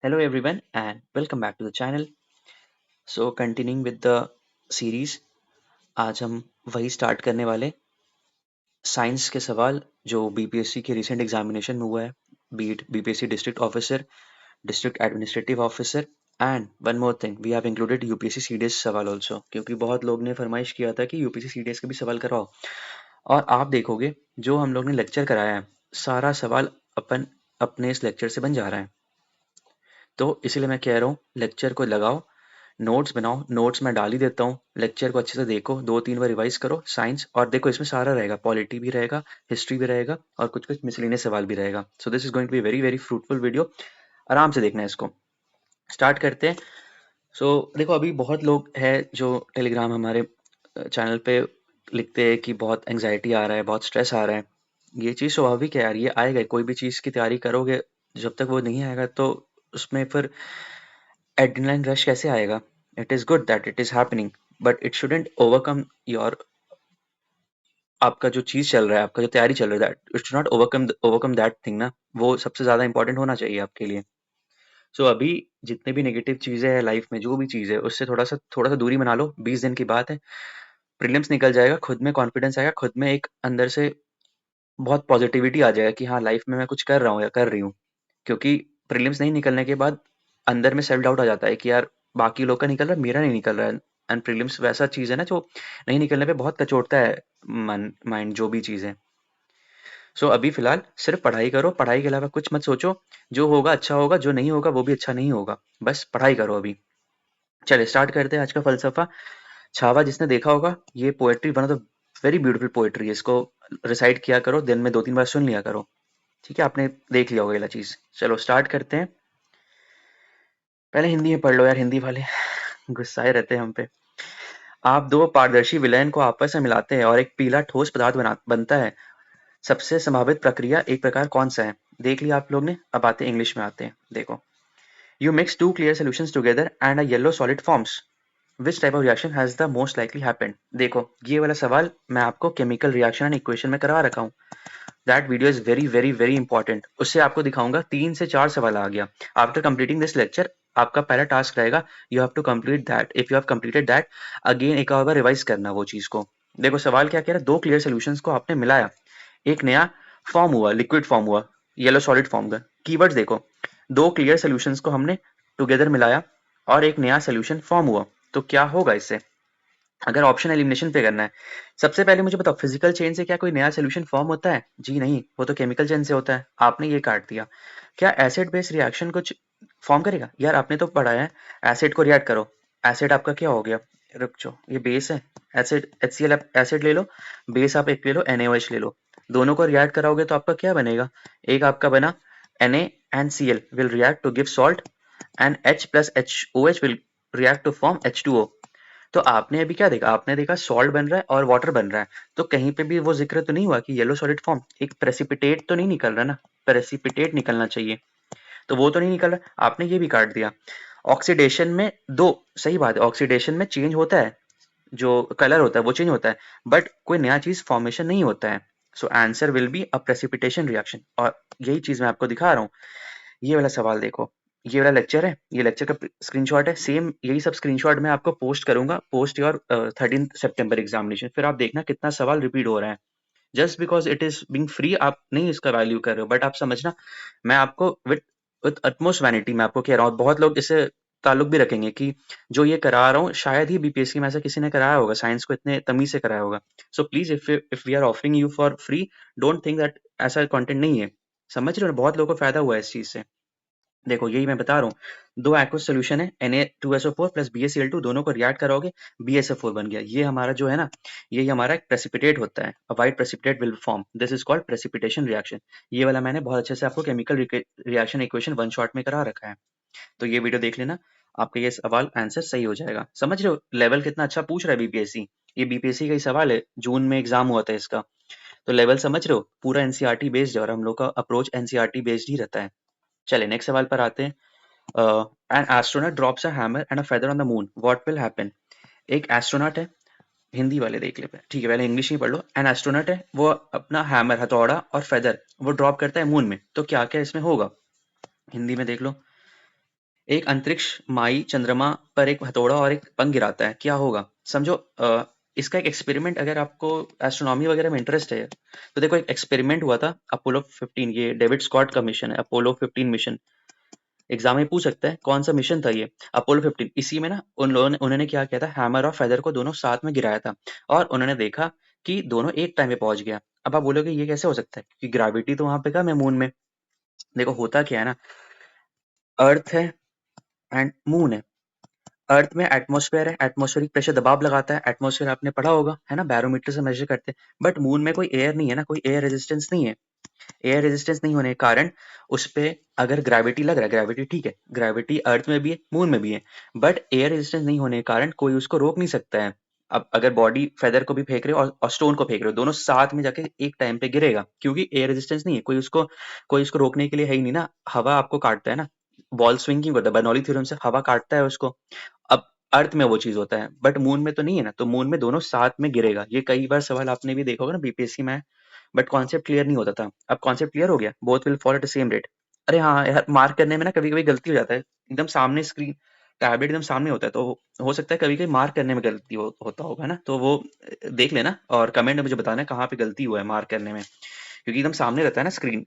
Hello everyone and welcome back to the channel. So continuing with the series, आज हम वही start करने वाले साइंस के सवाल जो बीपीएससी के रिसेंट एग्जामिनेशन में हुआ है, beat BPSC district officer, district administrative officer and one more thing we have included UPSC CDS सवाल ऑल्सो, क्योंकि बहुत लोग ने फरमाइश किया था कि यूपीएससी सीडीएस के भी सवाल करवाओ। और आप देखोगे जो हम लोग ने लेक्चर कराया है, सारा सवाल अपन अपने इस लेक्चर से बन जा रहा है। तो इसीलिए मैं कह रहा हूँ लेक्चर को लगाओ, नोट्स बनाओ, नोट्स मैं डाल ही देता हूँ, लेक्चर को अच्छे से देखो, 2-3 बार रिवाइज करो साइंस, और देखो इसमें सारा रहेगा, पॉलिटी भी रहेगा, हिस्ट्री भी रहेगा और कुछ-कुछ मिसलेनियस सवाल भी रहेगा। So this is going to be very very fruitful video. आराम से देखना है इसको। स्टार्ट करते हैं। देखो अभी बहुत लोग हैं जो टेलीग्राम हमारे चैनल पे लिखते हैं कि बहुत एंग्जाइटी आ रहा है, बहुत स्ट्रेस आ रहा है। ये चीज़ स्वाभाविक है यार, ये आएगा ही। कोई भी चीज़ की तैयारी करोगे, जब तक वो नहीं आएगा तो उसमें फिर एड्रेनलाइन रश कैसे आएगा? It is good that it is happening, but it shouldn't overcome your, आपका जो चीज़ चल रहा है, आपका जो तैयारी चल रहा है, that it should not overcome that thing ना। वो सबसे ज़्यादा इंपॉर्टेंट होना चाहिए आपके लिए। अभी जितने भी नेगेटिव चीज़ें हैं लाइफ में, जो भी चीज़ है, उससे थोड़ा-सा दूरी बना लो। 20 दिन की बात है, प्रीलिम्स निकल जाएगा, खुद में कॉन्फिडेंस आएगा, खुद में एक अंदर से बहुत पॉजिटिविटी आ जाएगा कि हाँ, लाइफ में मैं कुछ कर रहा हूँ या कर रही हूँ। क्योंकि प्रीलिम्स नहीं निकलने के बाद अंदर में सेल्फ डाउट आ जाता है कि यार बाकी लोग का निकल रहा है, मेरा नहीं निकल रहा है। एंड प्रीलिम्स वैसा चीज़ है ना जो नहीं निकलने पे बहुत कचोटता है मन माइंड, जो भी चीज़ है। अभी फिलहाल सिर्फ पढ़ाई करो, पढ़ाई के अलावा कुछ मत सोचो। जो होगा अच्छा होगा, जो नहीं होगा वो भी अच्छा नहीं होगा। बस पढ़ाई करो अभी। चलिए स्टार्ट करते हैं आज का फलसफा। छावा जिसने देखा होगा, ये poetry one of the very beautiful poetry है। इसको रिसाइट किया करो, दिन में 2-3 बार सुन लिया करो। ठीक है, आपने देख लिया होगा ये चीज। चलो स्टार्ट करते हैं। पहले हिंदी में पढ़ लो यार, हिंदी वाले गुस्साए रहते हैं हम पे। आप दो पारदर्शी विलयन को आपस में मिलाते हैं और एक पीला ठोस पदार्थ बनता है। सबसे संभावित प्रक्रिया एक प्रकार कौन सा है? देख लिया आप लोग ने। अब आते हैं इंग्लिश में, आते हैं। देखो, you mix two clear solutions together and a yellow solid forms, which type of reaction has the most likely happened? देखो ये वाला सवाल मैं आपको केमिकल रिएक्शन एंड इक्वेशन में करवा रखा हूँ। That video is very very very important. उससे आपको दिखाऊंगा 3 से 4 सवाल आ गया। आफ्टर कंप्लीटिंग दिस लेक्चर, आपका पहला टास्क रहेगा, you have to complete that. If you have completed that, again एक और बार रिवाइज करना वो चीज को। देखो सवाल क्या कह रहा है, दो क्लियर सोल्यूशंस को आपने मिलाया, एक नया फॉर्म हुआ, लिक्विड फॉर्म हुआ, येलो सॉलिड फॉर्म का। कीवर्ड्स देखो, दो क्लियर सोल्यूशंस को हमने टुगेदर मिलाया और एक नया सोल्यूशन फॉर्म हुआ, तो क्या होगा इससे? अगर ऑप्शन एलिमिनेशन पे करना है, सबसे पहले मुझे बताओ, फिजिकल चेन से क्या कोई नया सोल्यूशन फॉर्म होता है? जी नहीं, वो तो केमिकल चेन से होता है। आपने ये काट दिया। क्या एसिड बेस रिएक्शन कुछ फॉर्म करेगा? यार आपने तो पढ़ा है, एसिड को रिएक्ट करो। एसिड आपका क्या हो गया? रुक जाओ, ये बेस है। एसिड HCl एसिड ले लो, बेस आप एक ले लो, NaOH ले लो। दोनों को रिएक्ट कराओगे तो आपका क्या बनेगा? एक आपका बना Na and Cl will react to give salt, and H plus HOH will react to form H2O। तो आपने अभी क्या देखा? आपने देखा सॉल्ट बन रहा है और वाटर बन रहा है। तो कहीं पे भी वो जिक्र तो नहीं हुआ कि येलो सॉलिड फॉर्म, एक प्रेसिपिटेट तो नहीं निकल रहा ना? प्रेसिपिटेट निकलना चाहिए, तो वो तो नहीं निकल रहा। आपने ये भी काट दिया। ऑक्सीडेशन में दो, सही बात है, ऑक्सीडेशन में चेंज होता है, जो कलर होता है वो चेंज होता है, बट कोई नया चीज फॉर्मेशन नहीं होता है। So answer will be a precipitation reaction, और यही चीज मैं आपको दिखा रहा हूँ। ये वाला सवाल देखो, ये वाला लेक्चर है, ये लेक्चर का स्क्रीनशॉट है। सेम यही सब स्क्रीनशॉट मैं आपको पोस्ट करूंगा, पोस्ट योर 13 सितंबर एग्जामिनेशन। फिर आप देखना कितना सवाल रिपीट हो रहा है। Just because it is being free, आप नहीं इसका वैल्यू कर रहे हो, बट आप समझना, मैं आपको विथ utmost वैनिटी मैं आपको कह रहा हूँ। बहुत लोग इससे ताल्लुक भी रखेंगे कि जो ये करा रहा हूँ शायद ही बीपीएससी में ऐसा किसी ने कराया होगा, साइंस को इतने तमीज से कराया होगा। So please, if we are offering you for free, don't think that ऐसा कंटेंट नहीं है। समझ रहे हो ना? बहुत लोगों को फायदा हुआ है इस चीज से। देखो यही मैं बता रहा हूँ, दो एक्वस सोल्यूशन है, Na2SO4 प्लस BaCl2, दोनों को रिएक्ट कराओगे, BaSO4 बन गया। ये हमारा जो है ना, यही हमारा एक प्रेसिपिटेट होता है। अ white precipitate will form, this is called precipitation reaction. ये वाला मैंने बहुत अच्छे से आपको chemical reaction equation one shot में करा रखा है। तो ये वीडियो देख लेना, आपका ये सवाल आंसर सही हो जाएगा। समझ रहे हो लेवल कितना अच्छा पूछ रहा है बीपीएससी? ये बीपीएससी का ही सवाल है, जून में एग्जाम हुआ था इसका। तो लेवल समझ रहे हो, पूरा एनसीईआरटी बेस्ड है, और हम लोग का अप्रोच एनसीईआरटी बेस्ड ही रहता है। चले नेक्स्ट सवाल पर आते हैं। An astronaut drops a hammer and a feather on the moon. What will happen? एक एस्ट्रोनॉट है, हिंदी वाले देख ले, ठीक है पहले इंग्लिश ही पढ़ लो। एन एस्ट्रोनॉट है, वो अपना हैमर, हथौड़ा और फेदर वो ड्रॉप करता है मून में, तो क्या क्या इसमें होगा? हिंदी में देख लो। एक अंतरिक्ष माई चंद्रमा पर एक हथौड़ा और एक पंख गिराता है, क्या होगा? समझो इसका एक एक्सपेरिमेंट, अगर आपको एस्ट्रोनॉमी वगैरह में इंटरेस्ट है तो देखो, एक एक्सपेरिमेंट हुआ था अपोलो 15, ये डेविड स्कॉट का मिशन है, अपोलो 15 मिशन। एग्जाम में पूछ सकता है कौन सा मिशन था ये, अपोलो 15। इसी में ना उन्होंने क्या किया था, हैमर और फेदर को दोनों साथ में गिराया था, और उन्होंने देखा कि दोनों एक टाइम पे पहुंच गया। अब आप बोलोगे ये कैसे हो सकता है, क्योंकि ग्रेविटी तो वहां पे कम है मून में। देखो होता क्या है ना, अर्थ है एंड मून है। अर्थ में एटमॉस्फेयर है, एटमॉस्फेरिक प्रेशर दबाव लगाता है, एटमॉस्फेयर आपने पढ़ा होगा है ना, बैरोमीटर से मेजर करते हैं। बट मून में कोई एयर नहीं है ना, कोई एयर रेजिस्टेंस नहीं है। एयर रेजिस्टेंस नहीं होने के कारण उस पे अगर ग्रेविटी लग रहा है, ग्रेविटी ठीक है, ग्रेविटी अर्थ में भी है मून में भी है, बट एयर रेजिस्टेंस नहीं होने के कारण कोई उसको रोक नहीं सकता है। अब अगर बॉडी फेदर को भी फेंक रहे हो और स्टोन को फेंक रहे हो, दोनों साथ में जाके एक टाइम पे गिरेगा, क्योंकि एयर रेजिस्टेंस नहीं है, कोई उसको रोकने के लिए है ही नहीं ना। हवा आपको काटता है ना, बॉल स्विंगिंग होता है, बर्नौली थ्योरम से हवा काटता है उसको। अब अर्थ में वो चीज होता है, बट मून में तो नहीं है ना, तो मून में दोनों साथ में गिरेगा। ये कई बार सवाल आपने भी देखा होगा ना बीपीएससी में, बट कॉन्सेप्ट क्लियर नहीं होता था। अब कॉन्सेप्ट क्लियर हो गया, both will follow at the same rate. अरे हाँ यार, मार्क करने में ना कभी कभी गलती हो जाता है, एकदम सामने स्क्रीन, टैबलेट एकदम सामने होता है, तो हो सकता है कभी कभी मार्क करने में गलती होता होगा ना, तो वो देख लेना और कमेंट में मुझे बताना कहाँ पे गलती हुआ है मार्क करने में, क्योंकि एकदम सामने रहता है ना स्क्रीन।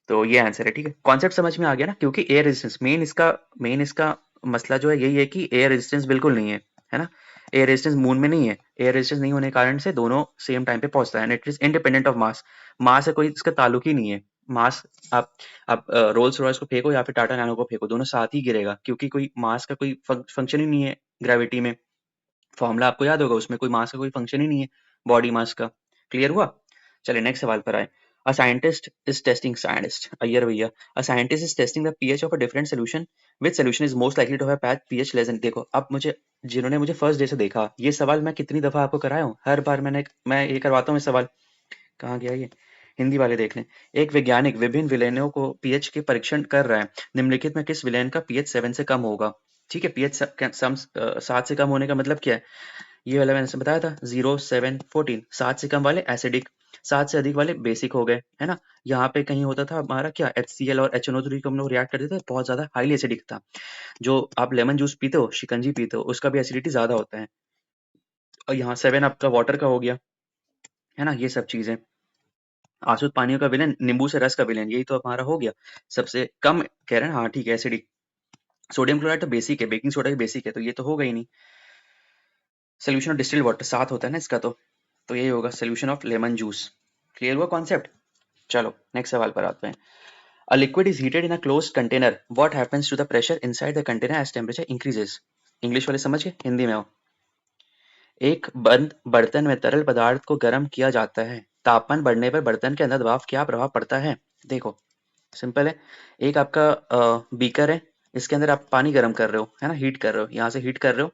तो ये आंसर है, ठीक है, कॉन्सेप्ट समझ में आ गया ना, क्योंकि एयर रेजिस्टेंस मेन इसका मसला जो है यही है कि एयर रेजिस्टेंस बिल्कुल नहीं है ना। एयर रेजिस्टेंस मून में नहीं है, एयर रेजिस्टेंस नहीं होने के कारण से दोनों सेम टाइम पे पहुंचता है, and it is independent of mass. Mass से कोई इसका ताल्लुक ही नहीं है। मास, आप रोल्स रॉयस को फेंको या फिर टाटा नैनो को फेंको, दोनों साथ ही गिरेगा, क्योंकि कोई मास का कोई फंक्शन ही नहीं है ग्रेविटी में। फॉर्मूला आपको याद होगा, उसमें कोई मास का कोई फंक्शन ही नहीं है, बॉडी मास का। क्लियर हुआ? चलिए नेक्स्ट सवाल पर आए। A scientist is testing, scientist Iyer भैया, a scientist is testing the pH of a different solution, which solution is most likely to have patch pH less than. देखो अब मुझे, जिन्होंने मुझे फर्स्ट डे से देखा, ये सवाल मैं कितनी दफा आपको कराया हूँ, हर बार मैं ये करवाता हूँ ये सवाल। कहाँ गया ये, हिंदी वाले देख लें। एक वैज्ञानिक विभिन्न विलेनों को पीएच के परीक्षण कर रहा है, निम्नलिखित में किस विलेन का पीएच 7 से कम होगा? ठीक है, पीएच 7 से कम होने का मतलब क्या है, ये वाला मैंने बताया था, 0, 7, 14, 7 से कम वाले एसिडिक, 7 से अधिक वाले बेसिक हो गए, है ना। यहाँ पे कहीं होता था हमारा क्या, HCl और HNO3 को हम लोग रिएक्ट करते थे, बहुत ज्यादा हाईली एसिडिक था। जो आप लेमन जूस पीते हो, शिकंजी पीते हो, उसका भी एसिडिटी ज्यादा होता है। और यहाँ 7 आपका वाटर का हो गया, है ना, ये सब चीजें। आसुत पानियों का विलेन, नींबू से रस का विलेन, यही तो हमारा हो गया। सबसे कम कह रहे हैं, हाँ ठीक है, एसिडिक। सोडियम क्लोराइड तो बेसिक है, बेकिंग सोडा भी बेसिक है, तो ये तो होगा ही नहीं। सोल्यूशन ऑफ डिस्टिल्ड वाटर 7 होता है ना इसका, तो यही होगा solution of lemon juice. Clear हुआ कॉन्सेप्ट? चलो नेक्स्ट सवाल पर आते हैं। A liquid is heated in a closed container. What happens to the pressure inside the container as temperature increases? English वाले समझ गए, हिंदी में आओ। एक बंद बर्तन में तरल पदार्थ को गर्म किया जाता है, तापमान बढ़ने पर बर्तन के अंदर दबाव क्या प्रभाव पड़ता है? देखो सिंपल है, एक आपका बीकर है, इसके अंदर आप पानी गर्म कर रहे हो, है ना, हीट कर रहे हो, यहाँ से हीट कर रहे हो,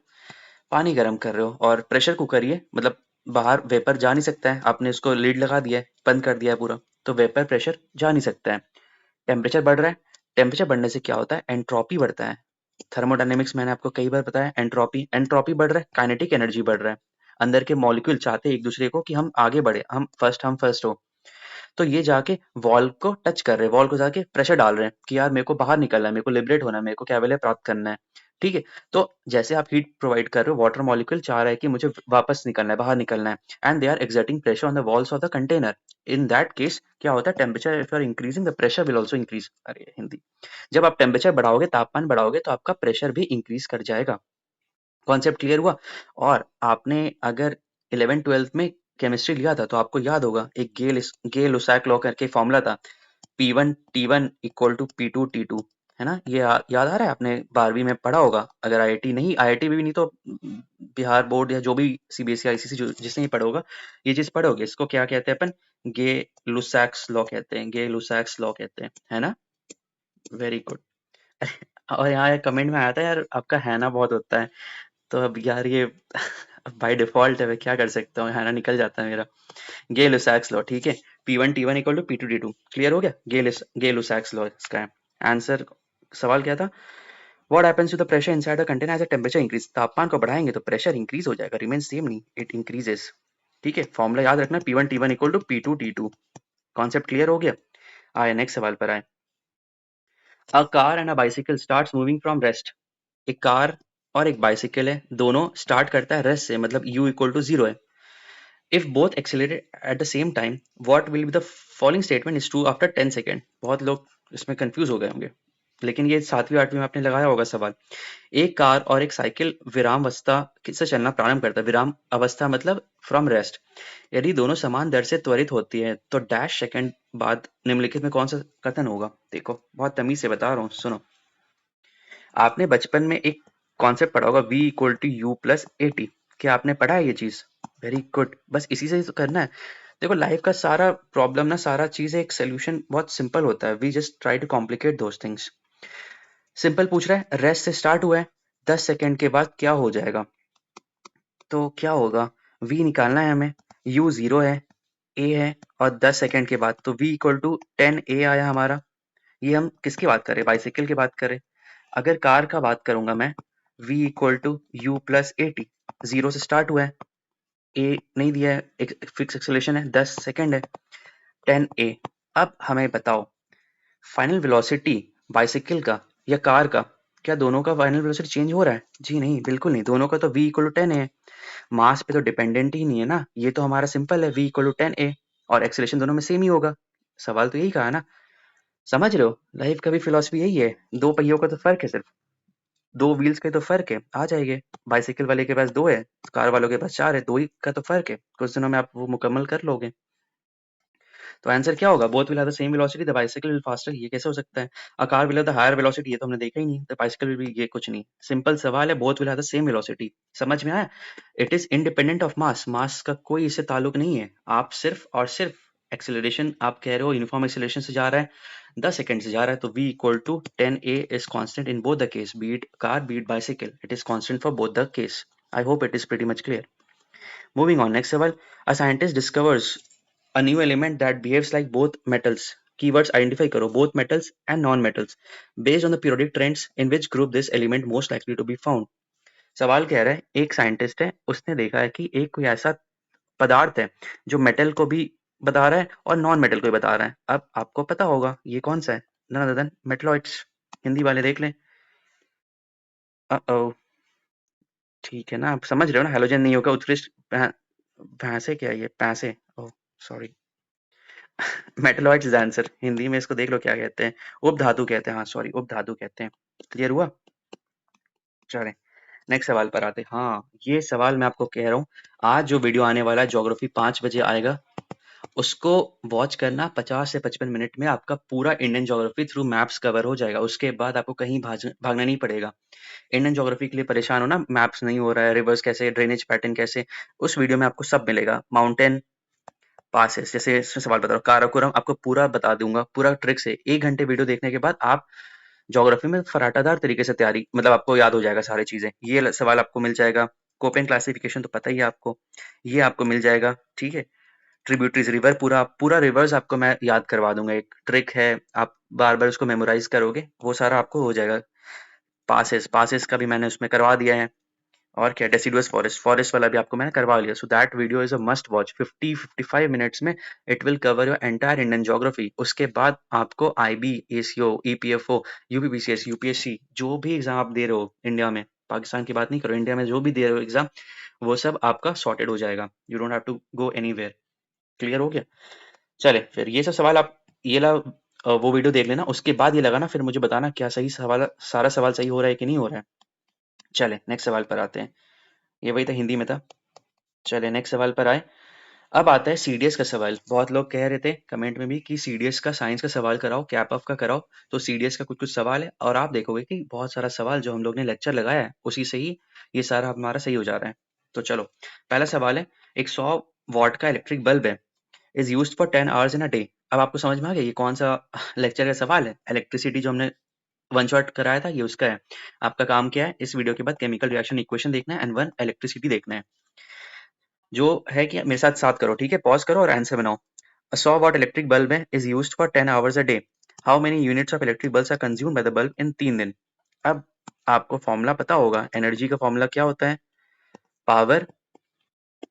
पानी गर्म कर रहे हो, और प्रेशर कुकर ये, मतलब बाहर वेपर जा नहीं सकता है, आपने उसको लीड लगा दिया है, बंद कर दिया है पूरा, तो वेपर प्रेशर जा नहीं सकता है। टेम्परेचर बढ़ रहा है, टेम्परेचर बढ़ने से क्या होता है, एंट्रोपी बढ़ता है। थर्मोडायनेमिक्स मैंने आपको कई बार बताया, एंट्रोपी एंट्रोपी बढ़ रहा है, काइनेटिक एनर्जी बढ़ रहा है। अंदर के मॉलिक्यूल चाहते हैं एक दूसरे को कि हम आगे बढ़े, हम फर्स्ट हो, तो ये जाके वॉल को टच कर रहे हैं, वॉल को जाके प्रेशर डाल रहे हैं कि यार मेरे को बाहर निकलना है, मेरे को लिबरेट होना है, मेरे को कैवल्य प्राप्त करना है। ठीक है, तो जैसे आप हीट प्रोवाइड कर रहे हो, वाटर मॉलिक्यूल चाह रहा है कि मुझे वापस निकलना है, बाहर निकलना है, and they are exerting pressure on the walls of the container. In that case क्या होता है, temperature if you are increasing the pressure will also increase. अरे हिंदी, जब आप टेम्परेचर बढ़ाओगे, तापमान बढ़ाओगे, तो आपका प्रेशर भी इंक्रीज कर जाएगा। कॉन्सेप्ट क्लियर हुआ? और आपने अगर 11th-12th में केमिस्ट्री लिया था तो आपको याद होगा, एक गे लुसाक लॉ करके फॉर्मूला था, P1 T1 equal to P2 T2, है ना, ये याद आ रहा है, आपने 12वीं में पढ़ा होगा, अगर आईआईटी भी नहीं तो बिहार बोर्ड या जो भी सीबीएसई आईसीसी जिसने भी पढ़ा होगा, ये चीज पढ़ोगे, इसको क्या कहते हैं अपन, गे लुसाक्स लॉ कहते हैं, गे लुसाक्स लॉ कहते हैं, है ना। Very good. और यहाँ कमेंट में आया था यार, आपका है ना बहुत होता है, तो अब यार ये बाय डिफॉल्ट है, मैं क्या कर सकता हूँ, है ना निकल जाता है मेरा। गे लुसाक्स लॉ, ठीक है, P1 T1 equal to P2 T2, clear हो गया, गे लुसाक्स लॉ इसका है आंसर। सवाल क्या था, what happens to the pressure inside the container as the temperature increase, तापमान को बढ़ाएंगे तो प्रेशर इंक्रीज हो जाएगा, रिमेन सेम नहीं, इट इंक्रीजेस। ठीक है, फॉर्मूला याद रखना, P1 T1 equal to P2 T2। Concept clear हो गया? आए नेक्स्ट सवाल पर आए। A car and a bicycle starts moving from rest. एक कार और एक बाइसिकल है, दोनों स्टार्ट करता है रेस्ट से, मतलब u इक्वल टू 0 है। If both accelerate at the same time what will be the following statement is true after 10 second. बहुत लोग इसमें कंफ्यूज हो गए होंगे, लेकिन ये 7वीं 8वीं में आपने लगाया होगा सवाल। एक कार और एक साइकिल विराम अवस्था से चलना प्रारंभ करता है। विराम अवस्था मतलब फ्रॉम रेस्ट। यदि दोनों समान दर से त्वरित होती है तो डैश सेकंड बाद निम्नलिखित में कौन सा कथन होगा। देखो बहुत तमीज से बता रहा हूँ, सुनो। आपने बचपन में एक कॉन्सेप्ट पढ़ा होगा, v equal to u plus a t. क्या आपने पढ़ा है ये चीज? वेरी गुड, बस इसी से ही तो करना है। देखो लाइफ का सारा प्रॉब्लम ना, सारा चीज एक सोल्यूशन बहुत सिंपल होता है। We just try to complicate those things. Simple पूछ रहा है, रेस्ट से स्टार्ट हुआ है, 10 सेकंड के बाद क्या हो जाएगा? तो क्या होगा, v निकालना है हमें। u 0 है, a है, और 10 सेकंड के बाद तो v इक्वल टू 10a आया हमारा। ये हम किसकी बात कर रहे हैं? बाइसिकल की बात कर रहे हैं। अगर कार का बात करूंगा मैं, v equal to u plus a t. 0 से स्टार्ट हुआ है, a नहीं दिया है, एक फिक्स एक्सेलरेशन है, 10 सेकंड है, 10a। अब हमें बताओ फाइनल वेलोसिटी बाइसिकल का या कार का, क्या दोनों का फाइनल वेलोसिटी चेंज हो रहा है? जी नहीं, बिल्कुल नहीं। दोनों का तो v इक्वल टू 10 है। मास पे तो डिपेंडेंट ही नहीं है ना, ये तो हमारा सिंपल है, v इक्वल टू 10a। और एक्सेलरेशन दोनों में सेम ही होगा। सवाल तो यही कहा ना। समझ रहे हो, लाइफ का भी फिलॉसफी यही है। दो पहियों का तो फर्क है, सिर्फ दो व्हील्स का तो फर्क है, आ जाएंगे। बाइसिकल वाले के पास दो है, कार वालों के पास चार है, दो ही का तो फर्क है। कुछ दिनों में आप वो मुकम्मल कर लोगे। तो आंसर क्या होगा? Both will have the same velocity, the bicycle will faster. ये कैसे हो सकता है? A car will have the higher velocity, ये तो हमने देखा ही नहीं। द बाइसिकल विल बी, ये कुछ नहीं। सिंपल सवाल है, both will have the same velocity. समझ में आया? It is independent of mass. Mass का कोई इससे ताल्लुक नहीं है। आप सिर्फ और सिर्फ एक्सेलरेशन, आप कह रहे हो यूनिफॉर्म एक्सेलरेशन से जा रहा है, 10 सेकंड से जा रहा है, तो v equal to 10a is constant in both the case, be it car be it bicycle, it is constant for both the case. I hope it is pretty much clear. Moving on, next सवाल। A scientist discovers a new element that behaves like both metals. Keywords identify करो, both metals and non-metals. Based on the periodic trends, in which group this element most likely to be found. सवाल कह रहा है, एक scientist है, उसने देखा है कि एक कोई ऐसा पदार्थ है जो मेटल को भी बता रहा है और नॉन मेटल को भी बता रहा है। अब आपको पता होगा ये कौन सा है। None other than metalloids. Hindi वाले देख लें। ओ, ठीक है ना, आप समझ रहे हो ना। हेलोजन नहीं होगा, उत्कृष्ट भैंसे, क्या ये पैसे, oh sorry. Metalloids is answer. Hindi में इसको देख लो क्या कहते हैं, उपधातु कहते हैं। हाँ सॉरी, उपधातु कहते हैं। क्लियर हुआ? चले नेक्स्ट सवाल पर आते हैं। हाँ, ये सवाल मैं आपको कह रहा हूँ, आज जो वीडियो आने वाला है ज्योग्राफी 5 बजे आएगा, उसको वॉच करना। 50 से 55 मिनट में आपका पूरा Indian geography through maps cover हो जाएगा। उसके बाद आपको कहीं भागना नहीं पड़ेगा। इंडियन ज्योग्राफी के लिए परेशान हो ना, मैप्स नहीं हो रहा है, रिवर्स कैसे, ड्रेनेज पैटर्न कैसे, उस वीडियो में आपको सब मिलेगा। माउंटेन पासेस, जैसे इसमें सवाल बता रहा हूँ, काराकोरम, आपको पूरा बता दूंगा, पूरा ट्रिक से। 1 घंटे वीडियो देखने के बाद आप ज्योग्राफी में फराटादार तरीके से तैयारी, मतलब आपको याद हो जाएगा सारी चीजें। ये सवाल आपको मिल जाएगा। कोपेन क्लासिफिकेशन तो पता ही है आपको, ये आपको मिल जाएगा। ठीक है, ट्रिब्यूटरीज, रिवर, पूरा पूरा रिवर्स आपको मैं याद करवा दूंगा। एक ट्रिक है, आप बार बार उसको मेमोराइज करोगे, वो सारा आपको हो जाएगा। पासेस, पासेस का भी मैंने उसमें करवा दिया है। और क्या, डेसिडुअस फॉरेस्ट, फॉरेस्ट वाला भी आपको मैंने करवा लिया। So that video is a must watch. 50-55 minutes में it will cover your entire Indian geography. उसके बाद आपको IB, ACO, EPFO, UPPCS, UPSC, जो भी एग्जाम आप दे रहे हो इंडिया में, पाकिस्तान की बात नहीं करो, इंडिया में जो भी दे रहे हो एग्जाम, वो सब आपका सॉर्टेड हो जाएगा। You don't have to go anywhere. Clear हो गया? चले फिर, ये सब सवाल आप ये ला, वो वीडियो देख लेना। उसके बाद ये लगा ना, फिर मुझे बताना क्या सही सवाल, सारा सवाल सही हो रहा है कि नहीं हो रहा है। चले नेक्स्ट सवाल पर आते हैं। ये वही था, हिंदी में था। चलिए नेक्स्ट सवाल पर आए। अब आता है सीडीएस का सवाल। बहुत लोग कह रहे थे कमेंट में भी कि सीडीएस का साइंस का सवाल कराओ, कैप ऑफ का कराओ। तो सीडीएस का कुछ कुछ सवाल है, और आप देखोगे कि बहुत सारा सवाल जो हम लोग ने लेक्चर लगाया है उसी से ही ये सारा हमारा सही हो जा रहा है। तो चलो, पहला सवाल है, एक 100 वॉट का इलेक्ट्रिक बल्ब है, is used for 10 hours in a day. अब आपको समझ में आ गया ये कौन सा लेक्चर का सवाल है। इलेक्ट्रिसिटी जो हमने वन शॉट कराया था, ये उसका है। आपका काम क्या है, इस वीडियो के बाद केमिकल रिएक्शन इक्वेशन देखना है एंड वन इलेक्ट्रिसिटी देखना है। जो है कि मेरे साथ साथ करो, ठीक है, पॉज करो और आंसर बनाओ। A 100 watt electric bulb is used for 10 hours a day. How many units of electric bulbs are consumed by the bulb in 3 दिन? अब आपको फॉर्मूला पता होगा, एनर्जी का फॉर्मूला क्या होता है, पावर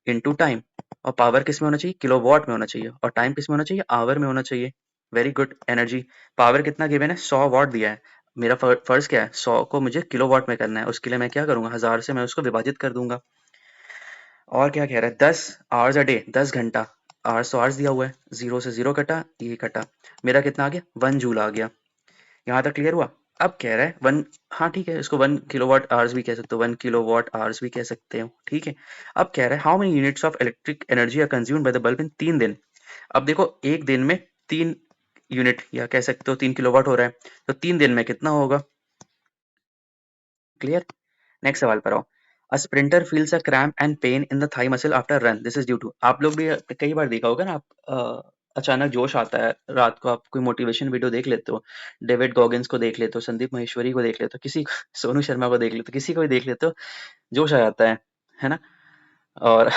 इनटू टाइम। और पावर किस में होना चाहिए, किलोवाट में होना चाहिए, और टाइम किस में होना चाहिए, आवर में होना चाहिए। Very good. एनर्जी पावर कितना गिवन है, 100 वाट दिया है। मेरा फर्ज क्या है, 100 को मुझे किलोवाट में करना है, उसके लिए मैं क्या करूंगा, 1000 से मैं उसको विभाजित कर दूंगा। और क्या कह रहा है, 10 आवर्स अ डे, 10 घंटा। आवर्स तो आवर्स दिया हुआ है, जीरो से जीरो कटा, ये कटा, मेरा कितना आ गया, 1 जूल आ गया। यहाँ तक क्लियर हुआ। अब कह रहा है वन, हाँ ठीक है, इसको 1 किलोवाट आवर्स भी कह सकते हो, 1 किलोवाट आवर्स भी कह सकते हो, ठीक है। अब कह रहा है how many units of electric energy are consumed by the bulb in 3 दिन। अब देखो एक दिन में 3 यूनिट या कह सकते हो 3 किलोवाट हो रहा है, तो 3 दिन में कितना होगा। क्लियर। नेक्स्ट सवाल पर आओ। A sprinter feels a cramp and pain in the thigh muscle after run, this is due to. आप लोग भी कई बार देखा होगा ना, आप अचानक जोश आता है, रात को आप कोई मोटिवेशन वीडियो देख लेते हो, डेविड गॉगिन्स को देख लेते हो, संदीप महेश्वरी को देख लेते हो, किसी को सोनू शर्मा को देख लेते हो, किसी को भी देख लेते हो, जोश आ जाता है ना। और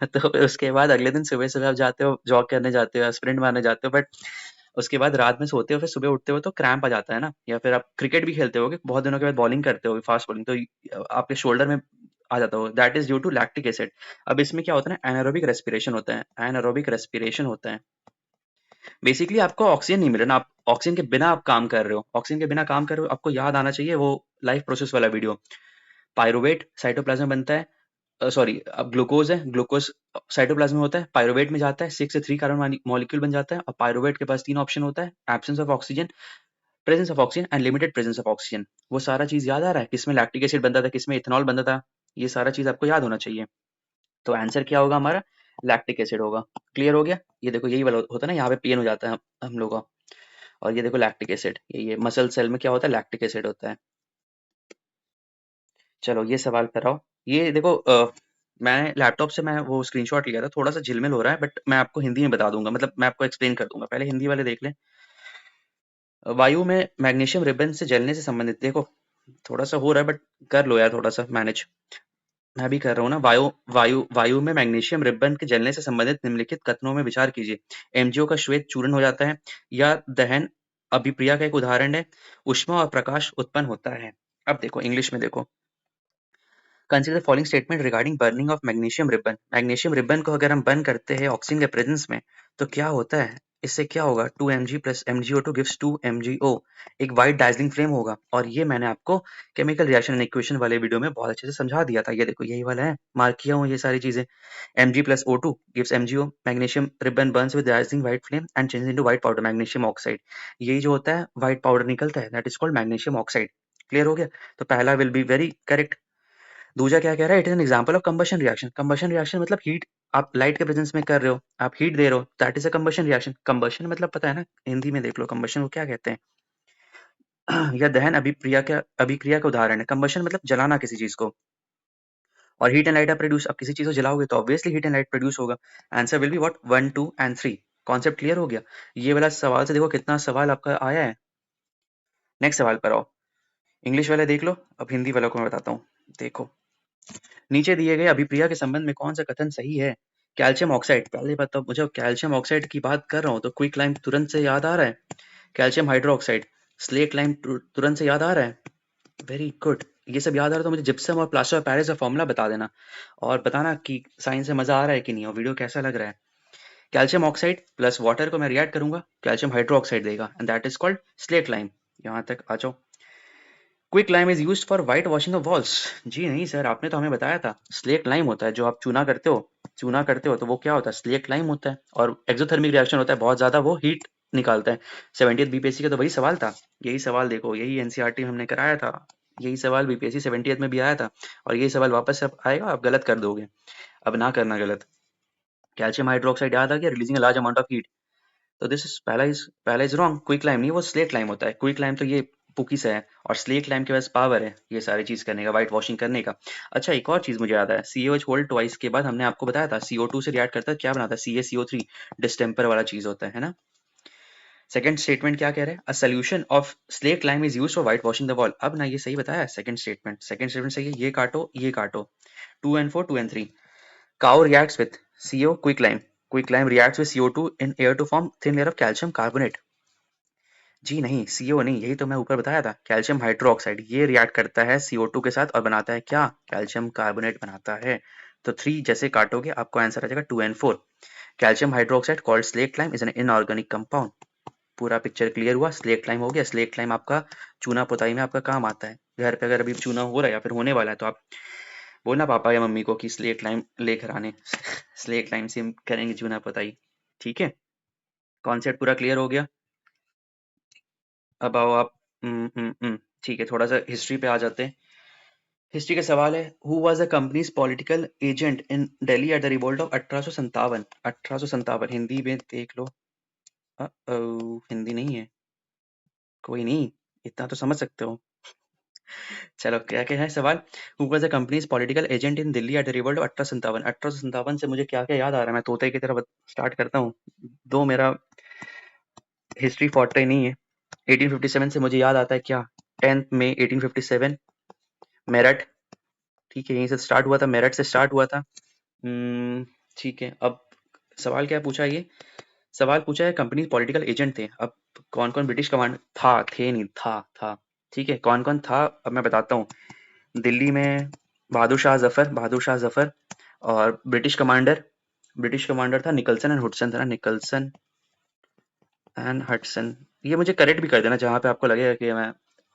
तो फिर उसके बाद अगले दिन सुबह सुबह आप जाते हो, जॉग करने जाते हो, स्प्रिंट मारने जाते हो, बट उसके बाद रात में सोते हो, फिर सुबह उठते हो तो क्रैम्प आ जाता है ना। या फिर आप क्रिकेट भी खेलते होगे, बहुत दिनों के बाद बॉलिंग करते हो, फास्ट बॉलिंग, तो आपके शोल्डर में आ जाता हो, that is due to lactic acid. अब इसमें क्या होता है ना, एनारोबिक रेस्पिरेशन होता है, एनारोबिक रेस्पिरेशन होता है। बेसिकली आपको ऑक्सीजन नहीं मिल रहा ना, आप ऑक्सीजन के बिना आप काम कर रहे हो, ऑक्सीजन के बिना काम कर रहे हो, आपको याद आना चाहिए वो लाइफ प्रोसेस वाला वीडियो। पायरुवेट साइटोप्लाज्म में बनता है, सॉरी अब ग्लूकोज है, ग्लूकोज साइटोप्लाज्म में होता है, पायरुवेट में जाता है, 6 से 3 कार्बन मॉलिक्यूल बन जाता है, और पायरुवेट के पास 3 ऑप्शन होता है, absence of oxygen, presence of oxygen and limited presence of oxygen. वो सारा चीज याद आ रहा है, किसमें लैक्टिक एसिड बनता था, किसमें इथेनॉल बनता था, ये सारा चीज आपको याद होना चाहिए। तो आंसर क्या होगा हमारा, लैक्टिक एसिड होगा। क्लियर हो गया। ये देखो यही वाला होता है ना, यहाँ पे पेन हो जाता है हम लोग का, और ये देखो लैक्टिक एसिड, ये मसल सेल में क्या होता है, लैक्टिक एसिड होता है। चलो ये सवाल पर आओ। ये देखो मैं लैपटॉप से मैं वो स्क्रीनशॉट लिया था, थोड़ा सा झिलमिल हो रहा है, बट मैं आपको हिंदी में बता दूंगा, मतलब मैं आपको एक्सप्लेन कर दूंगा, पहले हिंदी वाले देख लें। वायु में मैग्नीशियम रिबन से जलने से संबंधित, देखो थोड़ा सा हो रहा है, बट कर लो यार थोड़ा सा मैनेज। मैं भी कर रहा हूँ ना। वायु में मैग्नीशियम रिबन के जलने से संबंधित निम्नलिखित कथनों में विचार कीजिए। एमजीओ का श्वेत चूर्ण हो जाता है, या दहन अभिक्रिया का एक उदाहरण है, ऊष्मा और प्रकाश उत्पन्न होता है। अब देखो इंग्लिश में देखो, consider following statement regarding burning of magnesium ribbon. Magnesium ribbon को अगर हम बर्न करते हैं ऑक्सीजन के प्रेजेंस में, तो क्या होता है, इससे क्या होगा, 2 mg plus MgO2 gives 2 MgO, एक वाइट डार्जिलिंग फ्लेम होगा। और ये मैंने आपको केमिकल रिएक्शन एंड इक्वेशन वाले वीडियो में बहुत अच्छे से समझा दिया था, ये देखो यही वाला है, मार्क किया हूँ ये सारी चीजें। Mg plus O2 gives MgO, magnesium ribbon Burns with Darjeeling white flame and changes into white powder, magnesium oxide. यही जो होता है व्हाइट पाउडर निकलता है, that is called magnesium oxide. Clear हो गया। तो पहला विल बी वेरी करेक्ट। दूसरा क्या कह रहा है, it is an example of combustion reaction. Combustion reaction मतलब हीट, आप लाइट के प्रेजेंस में कर रहे हो, आप हीट दे रहे हो, that is a combustion reaction. Combustion मतलब पता है ना, हिंदी में देख लो कंबशन को क्या कहते हैं। या दहन अभिक्रिया का उदाहरण है। कंबशन मतलब जलाना किसी चीज को, और heat and light are produce, अब किसी चीज को जलाओगे तो obviously heat and light produce होगा। Answer will be what, 1 2 and 3। Concept clear हो गया। ये वाला सवाल से देखो कितना सवाल आपका आया है। नेक्स्ट सवाल पर आओ। इंग्लिश वाला देख लो, अब हिंदी वाला को मैं बताता हूँ। देखो नीचे दिए गए अभिक्रिया के संबंध में कौन सा कथन सही है। कैल्शियम ऑक्साइड, पहले बताओ मुझे, कैल्शियम ऑक्साइड की बात कर रहा हूँ तो क्विक लाइम तुरंत से याद आ रहा है। कैल्शियम हाइड्रोक्साइड, स्लेट लाइम तुरंत से याद आ रहा है। Very good. ये सब याद आ रहा है तो मुझे जिप्सम और प्लास्टर ऑफ पेरिस का फॉर्मूला बता देना, और बताना कि साइंस से मजा आ रहा है कि नहीं, और वीडियो कैसा लग रहा है। कैल्शियम ऑक्साइड प्लस वाटर को मैं रिएक्ट करूंगा, कैल्शियम हाइड्रोक्साइड देगा, and that is called slate lime. यहाँ तक आ जाओ। Quick lime is used for white washing of walls. जी नहीं सर, आपने तो हमें बताया था स्लेट लाइम होता है, जो आप चूना करते हो तो वो क्या होता है, स्लेट लाइम होता है, और एक्सोथर्मिक रिएक्शन होता है, बहुत ज्यादा वो हीट निकालता है। 70th बीपीएससी का तो वही सवाल था, यही सवाल देखो, यही एनसीईआरटी में हमने कराया था, यही सवाल बीपीएससी 70th में भी आया था, और यही सवाल वापस अब आएगा, आप गलत कर दोगे, अब ना करना गलत। कैल्शियम हाइड्रोक्साइड याद आ गया, releasing large amount of heat, तो दिस इज पहला इज रॉन्ग। क्विक लाइम नहीं, वो स्लेट लाइम होता है। क्विक लाइम तो ये पुकी से है, और स्लेट लाइम के पास पावर है ये सारी चीज करने का, व्हाइट वॉशिंग करने का। अच्छा एक और चीज मुझे याद है, CaOH होल्ड ट्वाइस के बाद हमने आपको बताया था CO2 से रिएक्ट करता है, क्या बनाता है, CaCO3, डिस्टेम्पर वाला चीज होता है ना। सेकंड स्टेटमेंट क्या कह रहे हैं, a solution of slate lime is used for white washing the wall. अब ना ये सही बताया, सेकंड स्टेटमेंट सही है, ये काटो 2 and 4 2 and 3। Cow reacts with CO, quick lime. Quick lime reacts with CO2 in air to form thin layer of calcium carbonate. जी नहीं, CO नहीं, यही तो मैं ऊपर बताया था, कैल्शियम हाइड्रोक्साइड, ये रिएक्ट करता है CO2 के साथ और बनाता है क्या, कैल्शियम कार्बोनेट बनाता है। तो 3 जैसे काटोगे आपको आंसर आ जाएगा 2 and 4। Calcium hydroxide called slate lime is an inorganic compound. पूरा पिक्चर क्लियर हुआ। स्लेट क्लाइम हो गया। स्लेट क्लाइम आपका चूना पुताई में आपका काम आता है। घर पे अगर अभी चूना हो रहा है या फिर होने वाला है तो आप बोलना पापा या मम्मी को कि स्लेट क्लाइम लेकर आने। स्लेट क्लाइम से हम करेंगे चूना पुताई। ठीक है, कॉन्सेप्ट पूरा क्लियर हो गया। अब आओ आप। ठीक है, थोड़ा सा हिस्ट्री पे आ जाते हैं। हिस्ट्री का सवाल है, who was the companies political agent in Delhi at the revolt of 1857। 1857 Hindi में देख लो। हिंदी नहीं है, कोई नहीं, इतना तो समझ सकते हो। चलो, क्या क्या है सवाल। Who was the companies political agent in Delhi at the revolt of 1857। 1857 से मुझे क्या क्या याद आ रहा है, मैं तोते की तरह स्टार्ट करता हूँ। दो मेरा हिस्ट्री फॉर्टे नहीं है। 1857 से मुझे याद आता है क्या, 10 मई 1857 मेरठ। ठीक है, यहीं से स्टार्ट हुआ था, मेरठ से स्टार्ट हुआ था। ठीक है, अब सवाल क्या पूछा ये, सवाल पूछा है कंपनी पॉलिटिकल एजेंट थे। अब कौन कौन ब्रिटिश कमांड था, थे नहीं, था। ठीक है, कौन कौन था अब मैं बताता हूँ। दिल्ली में बहादुर शाह जफर। और ब्रिटिश कमांडर था निकलसन एंड हुडसन, था ना, निकलसन एंड हडसन। ये मुझे करेक्ट भी कर देना जहाँ पे आपको लगेगा कि मैं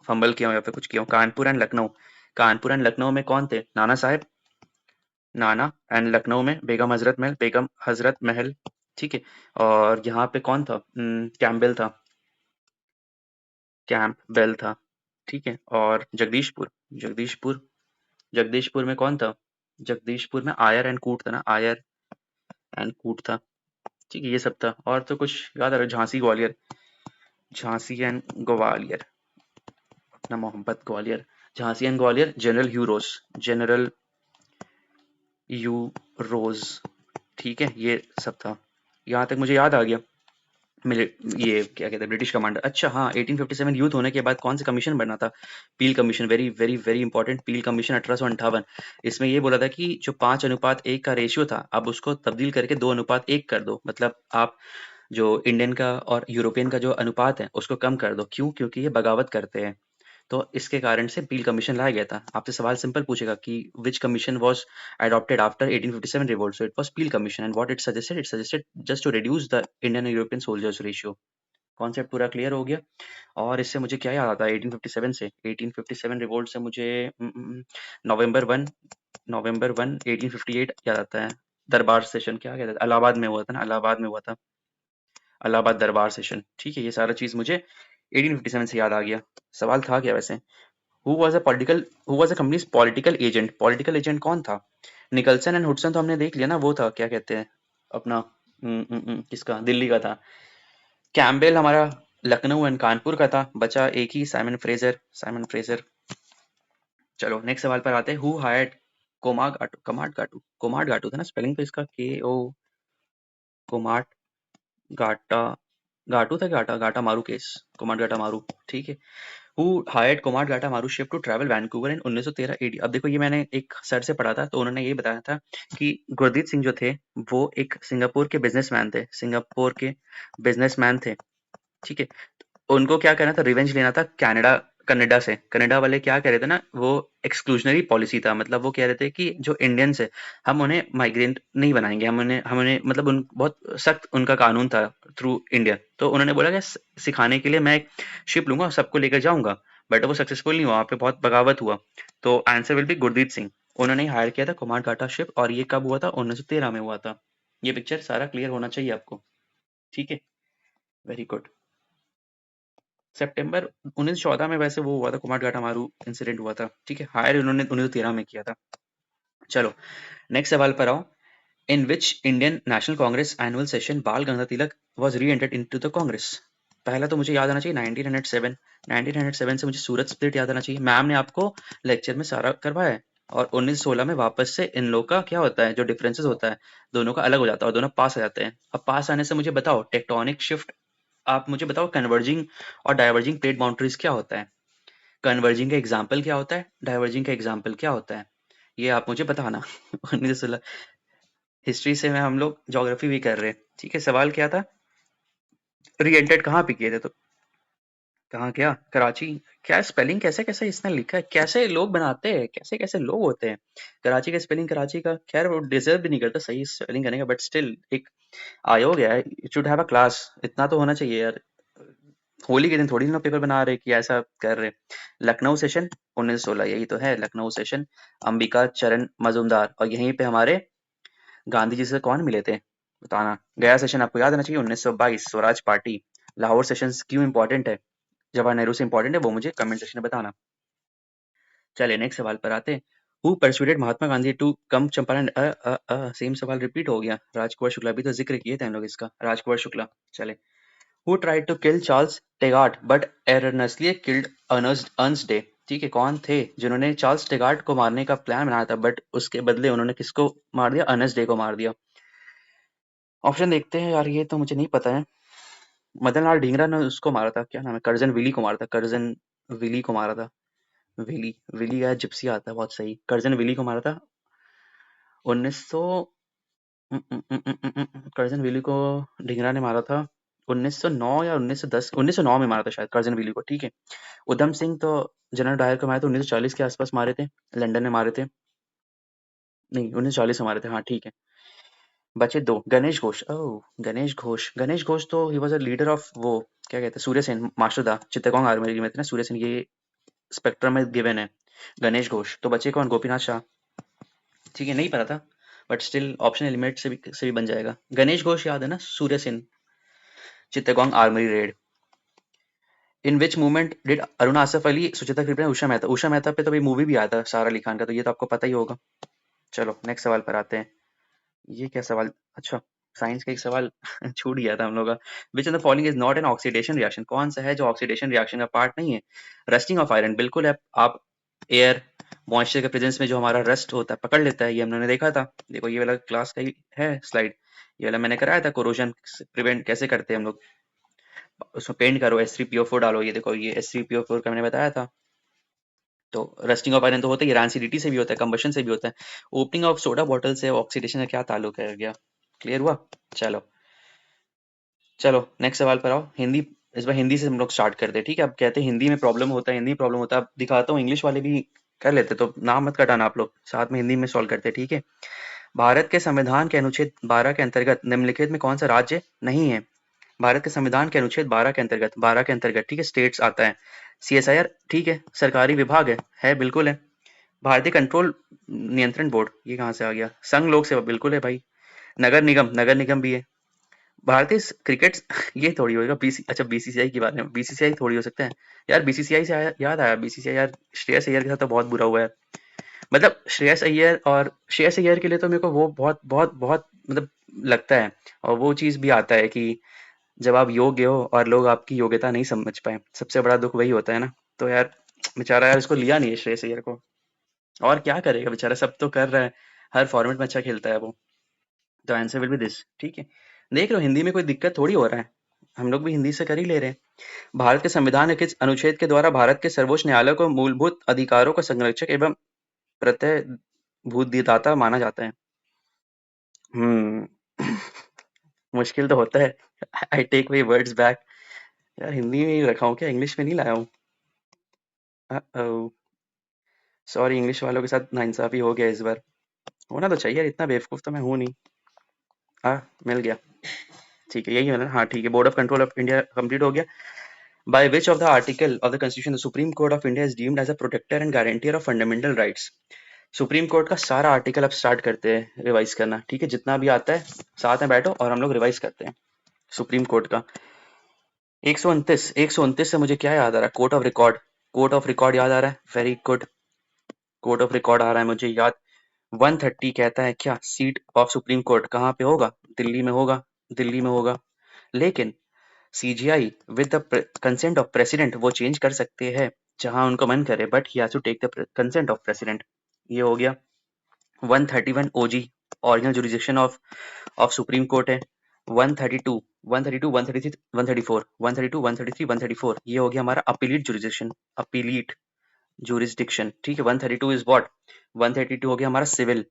फंबल किया हूँ या फिर कुछ किया हूँ। कानपुर एंड लखनऊ में कौन थे, नाना साहेब, नाना। एंड लखनऊ में बेगम हजरत महल। ठीक है, और यहाँ पे कौन था, कैम्पबेल था, कैंपबेल था। ठीक है, और जगदीशपुर जगदीशपुर में कौन था, जगदीशपुर में आयर एंड कूट था ना, आयर एंड कूट था। ठीक है, ये सब था। और तो कुछ याद आ रहा है, झांसी एंड ग्वालियर, अपना मोहब्बत Gwalior, Jhansi and Gwalior, general Hugh Rose. ठीक है, ये सब था। यहाँ तक मुझे याद आ गया। ये क्या कहते हैं, ब्रिटिश कमांडर। अच्छा हाँ, 1857 यूथ होने के बाद कौन सा कमीशन बना था, Peel commission. Very very very important, Peel commission 1858। इसमें ये बोला था कि जो 5:1 का रेशियो था, आप उसको तब्दील करके 2:1 कर दो। मतलब आप जो इंडियन का और यूरोपियन का जो अनुपात है उसको कम कर दो। क्यों, क्योंकि ये बगावत करते हैं। तो इसके कारण से पील कमीशन लाया गया था। आपसे सवाल सिंपल पूछेगा कि विच commission was adopted after 1857 revolt, so it was Peel Commission, and what it suggested just to reduce the Indian and European soldiers ratio। Concept पूरा क्लियर हो गया। और इससे मुझे क्या याद आता है 1857 से, 1857 रिवोल्ट से मुझे नवंबर 1 1858 याद आता है। दरबार सेशन क्या कहते हैं, इलाहाबाद में हुआ था ना, इलाहाबाद दरबार सेशन। ठीक है, ये सारा चीज मुझे 1857 से याद आ गया। सवाल था क्या वैसे, who was a companies political agent. Political agent कौन था, निकलसन एंड हुडसन तो हमने देख लिया ना, वो था क्या कहते हैं अपना, किसका, दिल्ली का था। कैम्पबेल हमारा लखनऊ एंड कानपुर का था। बचा एक ही, साइमन फ्रेजर। चलो नेक्स्ट सवाल पर आते हैं। हु हायर्ड कोमाट गाटू था ना स्पेलिंग, तो इसका के ओ, कोमाट गाटा, गाटू था, गाटा गाटा मारू केस, कोमाट गाटा मारू। ठीक है, who hired Komagata Maru ship to travel Vancouver in 1913 AD. अब देखो, ये मैंने एक सर से पढ़ा था, तो उन्होंने ये बताया था कि गुरदीप सिंह जो थे वो एक सिंगापुर के बिजनेसमैन थे। ठीक है, उनको क्या करना था, रिवेंज लेना था कनाडा कनाडा से। कनाडा वाले क्या कह रहे थे ना, वो एक्सक्लूजनरी पॉलिसी था। मतलब वो कह रहे थे कि जो इंडियंस है हम उन्हें माइग्रेंट नहीं बनाएंगे, हम उन्हें मतलब उन बहुत सख्त उनका कानून था थ्रू इंडिया। तो उन्होंने बोला कि सिखाने के लिए मैं एक शिप लूंगा और सबको लेकर जाऊंगा। बट वो सक्सेसफुल नहीं हुआ, वहाँ पे बहुत बगावत हुआ। तो answer will B Gurdeep Singh. उन्होंने हायर किया था कुमार घाटा शिप, और ये कब हुआ था, 1913 में हुआ था। ये पिक्चर सारा क्लियर होना चाहिए आपको। ठीक है, वेरी गुड। सितंबर 1914 में वैसे वो हुआ था, कुमारघाटा मारू इंसिडेंट हुआ था। ठीक है, हायर उन्होंने 1913 में किया था। चलो नेक्स्ट सवाल पर आओ। In which Indian National Congress annual session Bal Gangadhar Tilak was reentered into the Congress. पहला तो मुझे याद आना चाहिए 1907। 1907 से मुझे सूरत स्प्लिट याद आना चाहिए, मैम ने आपको लेक्चर में सारा करवाया है। और 1916 में वापस से इन लोग का क्या होता है, जो डिफरेंसेस होता है दोनों का अलग हो जाता है और दोनों पास आ जाते हैं। अब पास आने से मुझे बताओ टेक्टोनिक शिफ्ट, आप मुझे बताओ कन्वर्जिंग और डाइवर्जिंग प्लेट बाउंड्रीज क्या होता है, कन्वर्जिंग का एग्जाम्पल क्या होता है, डाइवर्जिंग का एग्जाम्पल क्या होता है, ये आप मुझे बताना। 1916 हिस्ट्री से मैं हम लोग ज्योग्राफी भी कर रहे हैं। ठीक है, सवाल क्या था, री एंटर्ड कहाँ पे किए थे, तो कहाँ, क्या कराची। क्या स्पेलिंग कैसे कैसे इसने लिखा है, कैसे लोग बनाते हैं, कैसे कैसे लोग होते हैं। कराची का स्पेलिंग कराची का, खैर वो डिजर्व भी नहीं करता सही स्पेलिंग करने का, बट स्टिल एक आयोग है, it should have a class, इतना तो होना चाहिए यार। होली के दिन थोड़ी ना पेपर बना रहे कि ऐसा कर रहे। लखनऊ सेशन 1916, यही तो है लखनऊ सेशन। अंबिका चरण मजूमदार, और यहीं पे हमारे गांधी जी से कौन मिले थे, बताना। गया सेशन आपको याद आना चाहिए 1922, स्वराज पार्टी। लाहौर सेशन क्यों इंपॉर्टेंट है, जवाहर नेहरू से इंपॉर्टेंट है, वो मुझे कमेंट सेक्शन में बताना। चलिए नेक्स्ट सवाल पर आते हैं। Who persuaded Mahatma Gandhi to come Champaran, same सवाल रिपीट हो गया। राजकुमार शुक्ला, भी तो जिक्र किए थे हम लोग इसका, राजकुमार शुक्ला। चले। Who tried to kill Charles Tegart but erroneously killed Ernest Day. ठीक है, कौन थे जिन्होंने चार्ल्स टेगार्ट को मारने का प्लान बनाया था, बट उसके बदले उन्होंने किसको मार दिया, अर्नस्ट डे को मार दिया। ऑप्शन देखते हैं यार, ये तो मुझे नहीं पता है। मदन लाल ढींगरा ने उसको मारा था, क्या नाम है, कर्जन विली को मारा था, कर्जन विली को मारा था। विली, विली या जिप्सी आता है, बहुत सही, कर्जन विली को मारा था 1900। कर्जन विली को ढींगरा ने मारा था 1909 या 1910, 1909 में मारा था शायद कर्जन विली को। ठीक है। उधम सिंह तो जनरल डायर को मारे थे 1940 के आसपास मारे थे, लंदन में मारे थे, नहीं 1940 में मारे थे, हाँ ठीक है। बचे दो, गणेश घोष, ओह गणेश घोष, गणेश घोष तो he was a leader of वो, क्या कहते हैं, सूर्य सेन मास्टर था चित्तगोंग आर्मी में थे ना सूर्य सेन, ये स्पेक्ट्रम में गिवन है गणेश घोष। तो बचे कौन, गोपीनाथ शाह। ठीक है, नहीं पता था, बट स्टिल ऑप्शन एलिमेंट से भी बन जाएगा। गणेश घोष याद है ना, Surya Sen, Chittagong army raid. In which movement did Arun Asaf Ali, Sucheta कृपया, उषा मेहता, उषा मेहता पे तो भाई मूवी भी आया था सारा अली खान का, तो ये तो आपको पता ही होगा। चलो नेक्स्ट सवाल पर आते हैं। ये क्या सवाल, अच्छा साइंस का एक सवाल छूट गया था हम लोग का। विच of the following is not an oxidation reaction, कौन सा है जो ऑक्सीडेशन रिएक्शन का पार्ट नहीं है। रस्टिंग ऑफ आयरन, बिल्कुल है, आप एयर मॉइस्चर के प्रेजेंस में जो हमारा रस्ट होता है पकड़ लेता है, ये हमने देखा था। देखो ये वाला क्लास का ही है स्लाइड, ये वाला मैंने कराया था, कोरोजन प्रिवेंट कैसे करते हैं हम लोग। उसमें पेंट करो, S3PO4 डालो, ये देखो ये S3PO4 का मैंने बताया था। तो रस्टिंग ऑफ आयरन तो होता है, रैंसिडिटी से भी होता है, कंबशन से भी होता है। ओपनिंग ऑफ सोडा बॉटल से ऑक्सीडेशन का क्या ताल्लुक है गया, क्लियर हुआ। चलो चलो नेक्स्ट सवाल पर आओ। हिंदी, इस बार हिंदी से हम लोग स्टार्ट करते हैं। ठीक है, अब कहते हैं हिंदी में प्रॉब्लम होता है, हिंदी में प्रॉब्लम होता है, अब दिखाता हूँ, इंग्लिश वाले भी कर लेते, तो नाम मत कटाना आप लोग, साथ में हिंदी में सॉल्व करते हैं। ठीक है। भारत के संविधान के अनुच्छेद 12 के अंतर्गत निम्नलिखित में कौन सा राज्य नहीं है। भारत के संविधान के अनुच्छेद 12 के अंतर्गत, ठीक है, स्टेट्स आता है। CSIR, ठीक है, सरकारी विभाग है बिल्कुल है। भारतीय कंट्रोल नियंत्रण बोर्ड, ये कहाँ से आ गया। संघ लोक सेवा, बिल्कुल है भाई। नगर निगम भी है। भारतीय क्रिकेट ये थोड़ी होगा, अच्छा BCCI के बारे में, BCCI थोड़ी हो सकता है यार। BCCI से याद आया, BCCI यार श्रेयस अय्यर के साथ तो बहुत बुरा हुआ है। मतलब श्रेयस अय्यर के लिए तो मेरे को वो बहुत बहुत बहुत मतलब लगता है, और वो चीज भी आता है कि जब आप योग्य हो और लोग आपकी योग्यता नहीं समझ पाए, सबसे बड़ा दुख वही होता है ना। तो यार बेचारा यार, इसको लिया नहीं है श्रेयस अय्यर को, और क्या करेगा बेचारा, सब तो कर रहा है, हर फॉर्मेट में अच्छा खेलता है वो। तो आंसर विल बी दिस। ठीक है, देख लो हिंदी में कोई दिक्कत थोड़ी हो रहा है, हम लोग भी हिंदी से कर ही ले रहे हैं। भारत के संविधान के अनुच्छेद के द्वारा भारत के सर्वोच्च न्यायालय को मूलभूत अधिकारों का संरक्षक एवं प्रतिभूतिदाता माना जाता है। हम्म मुश्किल तो होता है। I take my words back. यार हिंदी में ही रखा हूँ क्या, इंग्लिश में नहीं लाया हूँ। सॉरी, इंग्लिश वालों के साथ नाइंसाफी हो गया इस बार। होना तो चाहिए यार, इतना बेवकूफ तो मैं हूँ नहीं। मिल गया। ठीक है, यही है ना, हाँ ठीक है। Board of control of India complete हो गया। By which of the article of the constitution the supreme court of India is deemed as a protector and guarantor of fundamental rights. Supreme court का सारा article अब start करते हैं revise करना। ठीक है, जितना भी आता है साथ में बैठो और हम लोग रिवाइज करते हैं सुप्रीम कोर्ट का। 129 से मुझे क्या याद आ रहा है, court of record, court of record याद आ रहा है, very good. Court of record आ रहा है मुझे याद। 130 कहता है क्या, सीट ऑफ सुप्रीम कोर्ट कहाँ पे होगा, दिल्ली में होगा, दिल्ली में होगा। लेकिन CGI with the consent of president वो चेंज कर सकते हैं जहां उनको मन करे, but he has to take the consent of president. ये हो गया। 131 OG, original jurisdiction of supreme court है। 132, 132, 133, 134, 132, 133, 134, ये हो गया हमारा अपीलीट जुरिडिक्शन, अपीलीट जुरिस्डिक्शन। ठीक है, 132 इज व्हाट, 132 हो गया हमारा सिविल,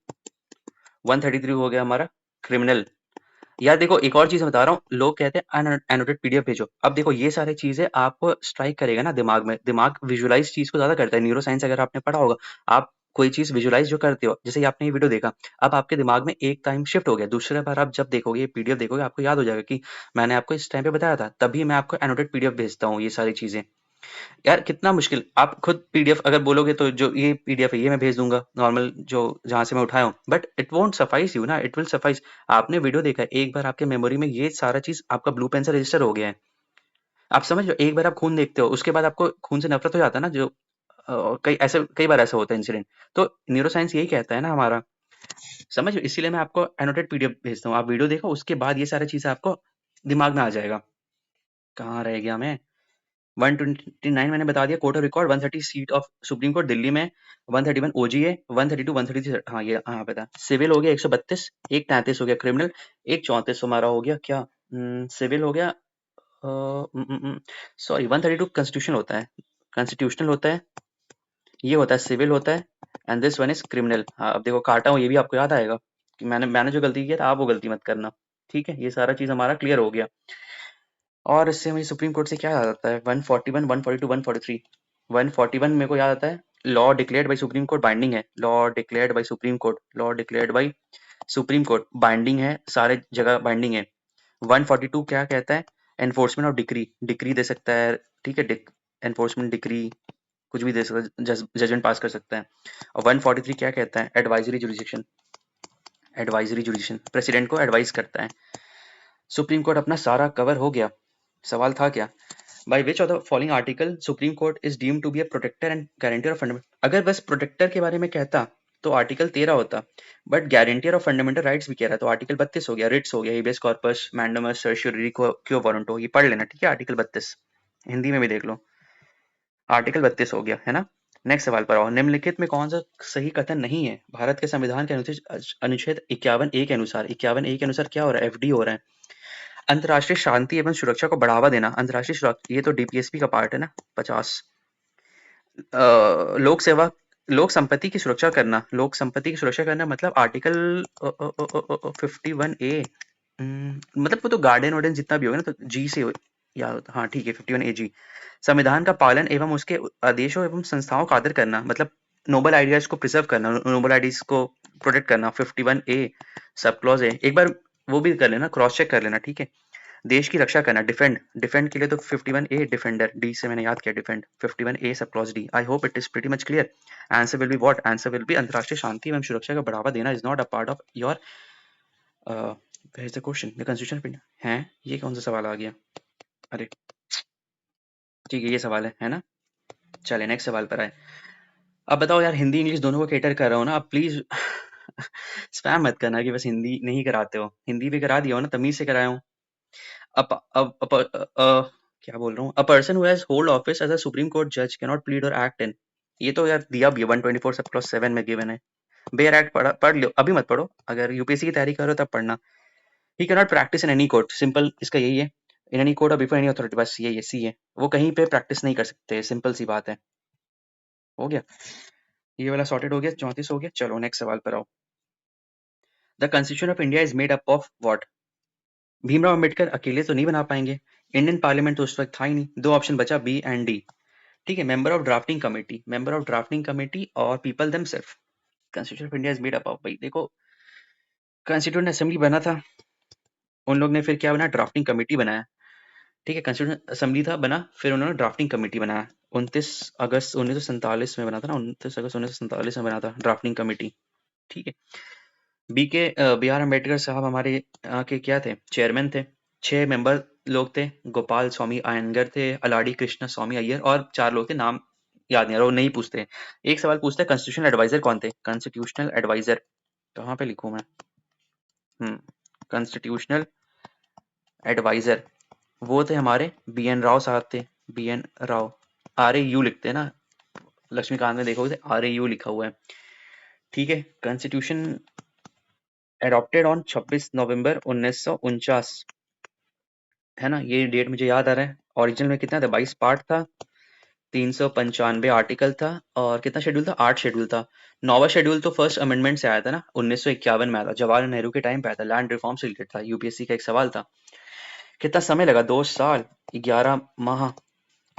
133 हो गया हमारा क्रिमिनल। यार देखो एक और चीज बता रहा हूँ, लोग कहते हैं अनोटेड PDF भेजो। अब देखो ये सारी चीजें आपको स्ट्राइक करेगा ना दिमाग में, दिमाग विजुअलाइज चीज को ज्यादा करता है, न्यूरो साइंस अगर आपने पढ़ा होगा। आप कोई चीज़ विजुअलाइज़ जो करते हो, जैसे कि आपने ये वीडियो देखा, अब आपके दिमाग में एक टाइम शिफ्ट हो गया, दूसरी बार आप जब देखोगे, ये पीडीएफ देखोगे, आपको याद हो जाएगा कि मैंने आपको इस टाइम पे बताया था, तभी मैं आपको एनोटेड पीडीएफ भेजता हूँ ये सारी चीज़ें। यार कितना मुश्किल, आप खुद पीडीएफ अगर बोलोगे तो जो ये पीडीएफ है ये मैं भेज दूँगा, नॉर्मल जो जहाँ से मैं उठाया हूँ, but it won't suffice you ना, इट विल सफाइस। आपने वीडियो देखा है, एक बार आपके मेमोरी में ये सारा चीज़ आपका ब्लू पेन से रजिस्टर हो गया है। आप समझ रहे हो? एक बार आप खून देखते हो, उसके बाद आपको खून से नफ़रत हो जाता है ना, जो कई बार ऐसा होता है इंसिडेंट। तो न्यूरोसाइंस यही कहता है ना हमारा, समझ रहे हो? इसीलिए मैं आपको एनोटेड पीडीएफ भेजता हूँ। आप वीडियो देखो, उसके बाद ये सारी चीज़ें आपको दिमाग में आ जाएगा। कहाँ रह गया मैं? 129 मैंने बता दिया, court of record, 130 seat of supreme court Delhi में, 131 ओजीए, 132 133, हाँ ये हाँ पता। सिविल हो गया 132, एक 33 हो गया क्रिमिनल, एक 34 हमारा हो गया क्या, सिविल हो गया, सॉरी 132 कॉन्स्टिट्यूशनल होता है, कॉन्स्टिट्यूशनल होता है, ये होता है सिविल होता है, and this one is criminal. हाँ अब देखो काटा हूँ, ये भी आपको याद आएगा कि मैंने जो गलती किया था, आप वो गलती मत करना। ठीक है, ये सारा चीज हमारा क्लियर हो गया। और इससे हमें सुप्रीम कोर्ट से क्या याद आता है, 141 142 143। 141 मेरे को याद आता है, law declared by Supreme Court binding है, law declared by Supreme Court, law declared by Supreme Court binding है, सारे जगह बाइंडिंग है। 142 क्या कहता है, एनफोर्समेंट ऑफ डिक्री, डिक्री दे सकता है, ठीक है, एनफोर्समेंट डिक्री कुछ भी दे सकता है, जजमेंट पास कर सकता है। और 143 क्या कहता है, advisory jurisdiction, advisory jurisdiction president को एडवाइस करता है। सुप्रीम कोर्ट अपना सारा कवर हो गया। सवाल था क्या, by which of the following article supreme court is deemed to be a protector and guarantor of fundamental. अगर बस प्रोटेक्टर के बारे में कहता तो आर्टिकल 13 होता, but guarantor of fundamental rights भी कह रहा है, तो आर्टिकल 32 हो गया, रिट्स हो गया, हेबियस कॉर्पस, मैंडमस, सर्शियरी, क्यो वारंटो, ये पढ़ लेना, ठीक है, आर्टिकल 32 हिंदी में भी देख लो, आर्टिकल 32 हो गया है ना। नेक्स्ट सवाल पर आओ, निम्नलिखित में कौन सा सही कथन नहीं है, भारत के संविधान के अनुच्छेद 51A के अनुसार, 51A के अनुसार क्या हो रहा है, एफडी हो रहा है, अंतर्राष्ट्रीय शांति एवं सुरक्षा को बढ़ावा देना, अंतर्राष्ट्रीय सुरक्षा, ये तो डीपीएसपी का पार्ट है ना, 50। लोक सेवा, लोक संपत्ति की सुरक्षा करना, लोक संपत्ति की सुरक्षा करना मतलब आर्टिकल 51A, मतलब वो तो गार्डन वार्डन जितना भी होगा ना, तो जी से याद होता, हाँ ठीक है, 51A जी। संविधान का पालन एवं उसके आदेशों एवं संस्थाओं का आदर करना, मतलब नोबल आइडियाज को प्रिजर्व करना, नोबल आइडियाज को प्रोटेक्ट करना, 51A सब क्लॉज है, एक बार वो भी कर लेना, क्रॉस चेक कर लेना, ठीक है। देश की रक्षा करना, डिफेंड, डिफेंड के लिए तो 51A डिफेंडर, डी से मैंने याद किया defend, 51A sub clause D. I hope it is pretty much clear. Answer will be what, answer will be अंतरराष्ट्रीय शांति एवं सुरक्षा का बढ़ावा देना is not a part of your where is the question, the constitution of India है, ये कौन सा सवाल आ गया, अरे ठीक है ये सवाल है ना। चले नेक्स्ट सवाल पर आए। अब बताओ यार, हिंदी इंग्लिश दोनों को कैटर कर रहा हूँ ना, अब प्लीज स्पैम मत करना कि बस हिंदी नहीं कराते हो, हिंदी भी करा दिया हो ना, तमीज से कराया हूँ। अब क्या बोल रहा हूँ, a person who has hold office as a supreme court जज can not plead or act in, ये तो यार दिया भी है, 124 सब क्लॉज 7 में गिवन है। बेयर एक्ट पढ़ लो, अभी मत पढ़ो, अगर यूपीएससी की तैयारी करो तब पढ़ना। He can not practice in any court, simple इसका यही है, इन एनी कोर्ट और बिफोर एनी अथॉरिटी, बस ये सी है, वो कहीं पे प्रैक्टिस नहीं कर सकते, सिंपल सी बात है। हो गया, ये वाला सॉर्टेड हो गया, 34 हो गया। चलो नेक्स्ट सवाल पर आओ। The constitution of India is made up of what, Bhimrao Ambedkar अकेले तो नहीं बना पाएंगे, इंडियन पार्लियामेंट तो उस वक्त था ही नहीं, दो ऑप्शन बचा बी एंड डी, ठीक है। Member of drafting committee, member of drafting committee और people themselves. Constitution of India is made up of, भाई देखो कॉन्स्टिट्यूएंट असेंबली बना था, उन लोग ने फिर क्या बनाया, ड्राफ्टिंग कमेटी बनाया, ठीक है। कॉन्स्टिट्यूएंट असेंबली था बना, फिर उन्होंने ड्राफ्टिंग कमेटी बनाया, 29 अगस्त 1947 में बना था ना, 29 अगस्त 1947 में बना था ड्राफ्टिंग कमेटी, ठीक है। बी आर अम्बेडकर साहब हमारे यहाँ के क्या थे, चेयरमैन थे। 6 मेंबर लोग थे, गोपाल स्वामी अयंगर थे, अलाडी कृष्ण स्वामी अय्यर, और 4 लोग थे, नाम याद नहीं आ रहा, वो नहीं पूछते। एक सवाल पूछता है, कॉन्स्टिट्यूशनल एडवाइजर कौन थे, कॉन्स्टिट्यूशनल एडवाइजर कहाँ पे लिखूं मैं, कॉन्स्टिट्यूशनल एडवाइजर वो थे हमारे बी एन राव साहब थे, B N Rao, R A U लिखते हैं ना, लक्ष्मीकांत में देखोगे आर ए यू लिखा हुआ है, ठीक है। कॉन्स्टिट्यूशन एडॉप्टेड ऑन 26 नवंबर 1949, है ना, ये डेट मुझे याद आ रहा है। ओरिजिनल में कितना था, 22 पार्ट था, 395 आर्टिकल था, और कितना शेड्यूल था, 8 शेड्यूल था। 9वां शेड्यूल तो फर्स्ट अमेंडमेंट से आया था ना, 1951 में आया था, जवाहरलाल नेहरू के टाइम पे आया था, लैंड रिफॉर्म से रिलेटेड था, यूपीएससी का एक सवाल था। कितना समय लगा, 2 साल, 11 माह,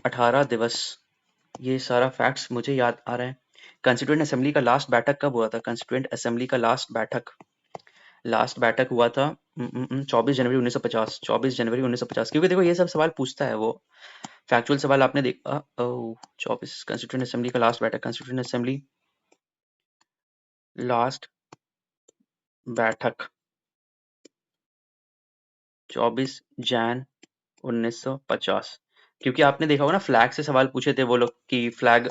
18 दिवस, ये सारा फैक्ट्स मुझे याद आ रहा है। कंस्टिट्यूएंट असेंबली का लास्ट बैठक कब हुआ था? कंस्टिट्यूएंट असेंबली का लास्ट बैठक हुआ था 24 जनवरी 1950। 24 जनवरी 1950, क्योंकि देखो ये सब सवाल पूछता है वो, फैक्चुअल सवाल आपने देखा। 24 कंस्टिट्यूएंट असेंबली का लास्ट बैठक, कंस्टिट्यूएंट असेंबली लास्ट बैठक 24 जैन 1950। क्योंकि आपने देखा होगा ना, फ्लैग से सवाल पूछे थे वो लोग कि फ्लैग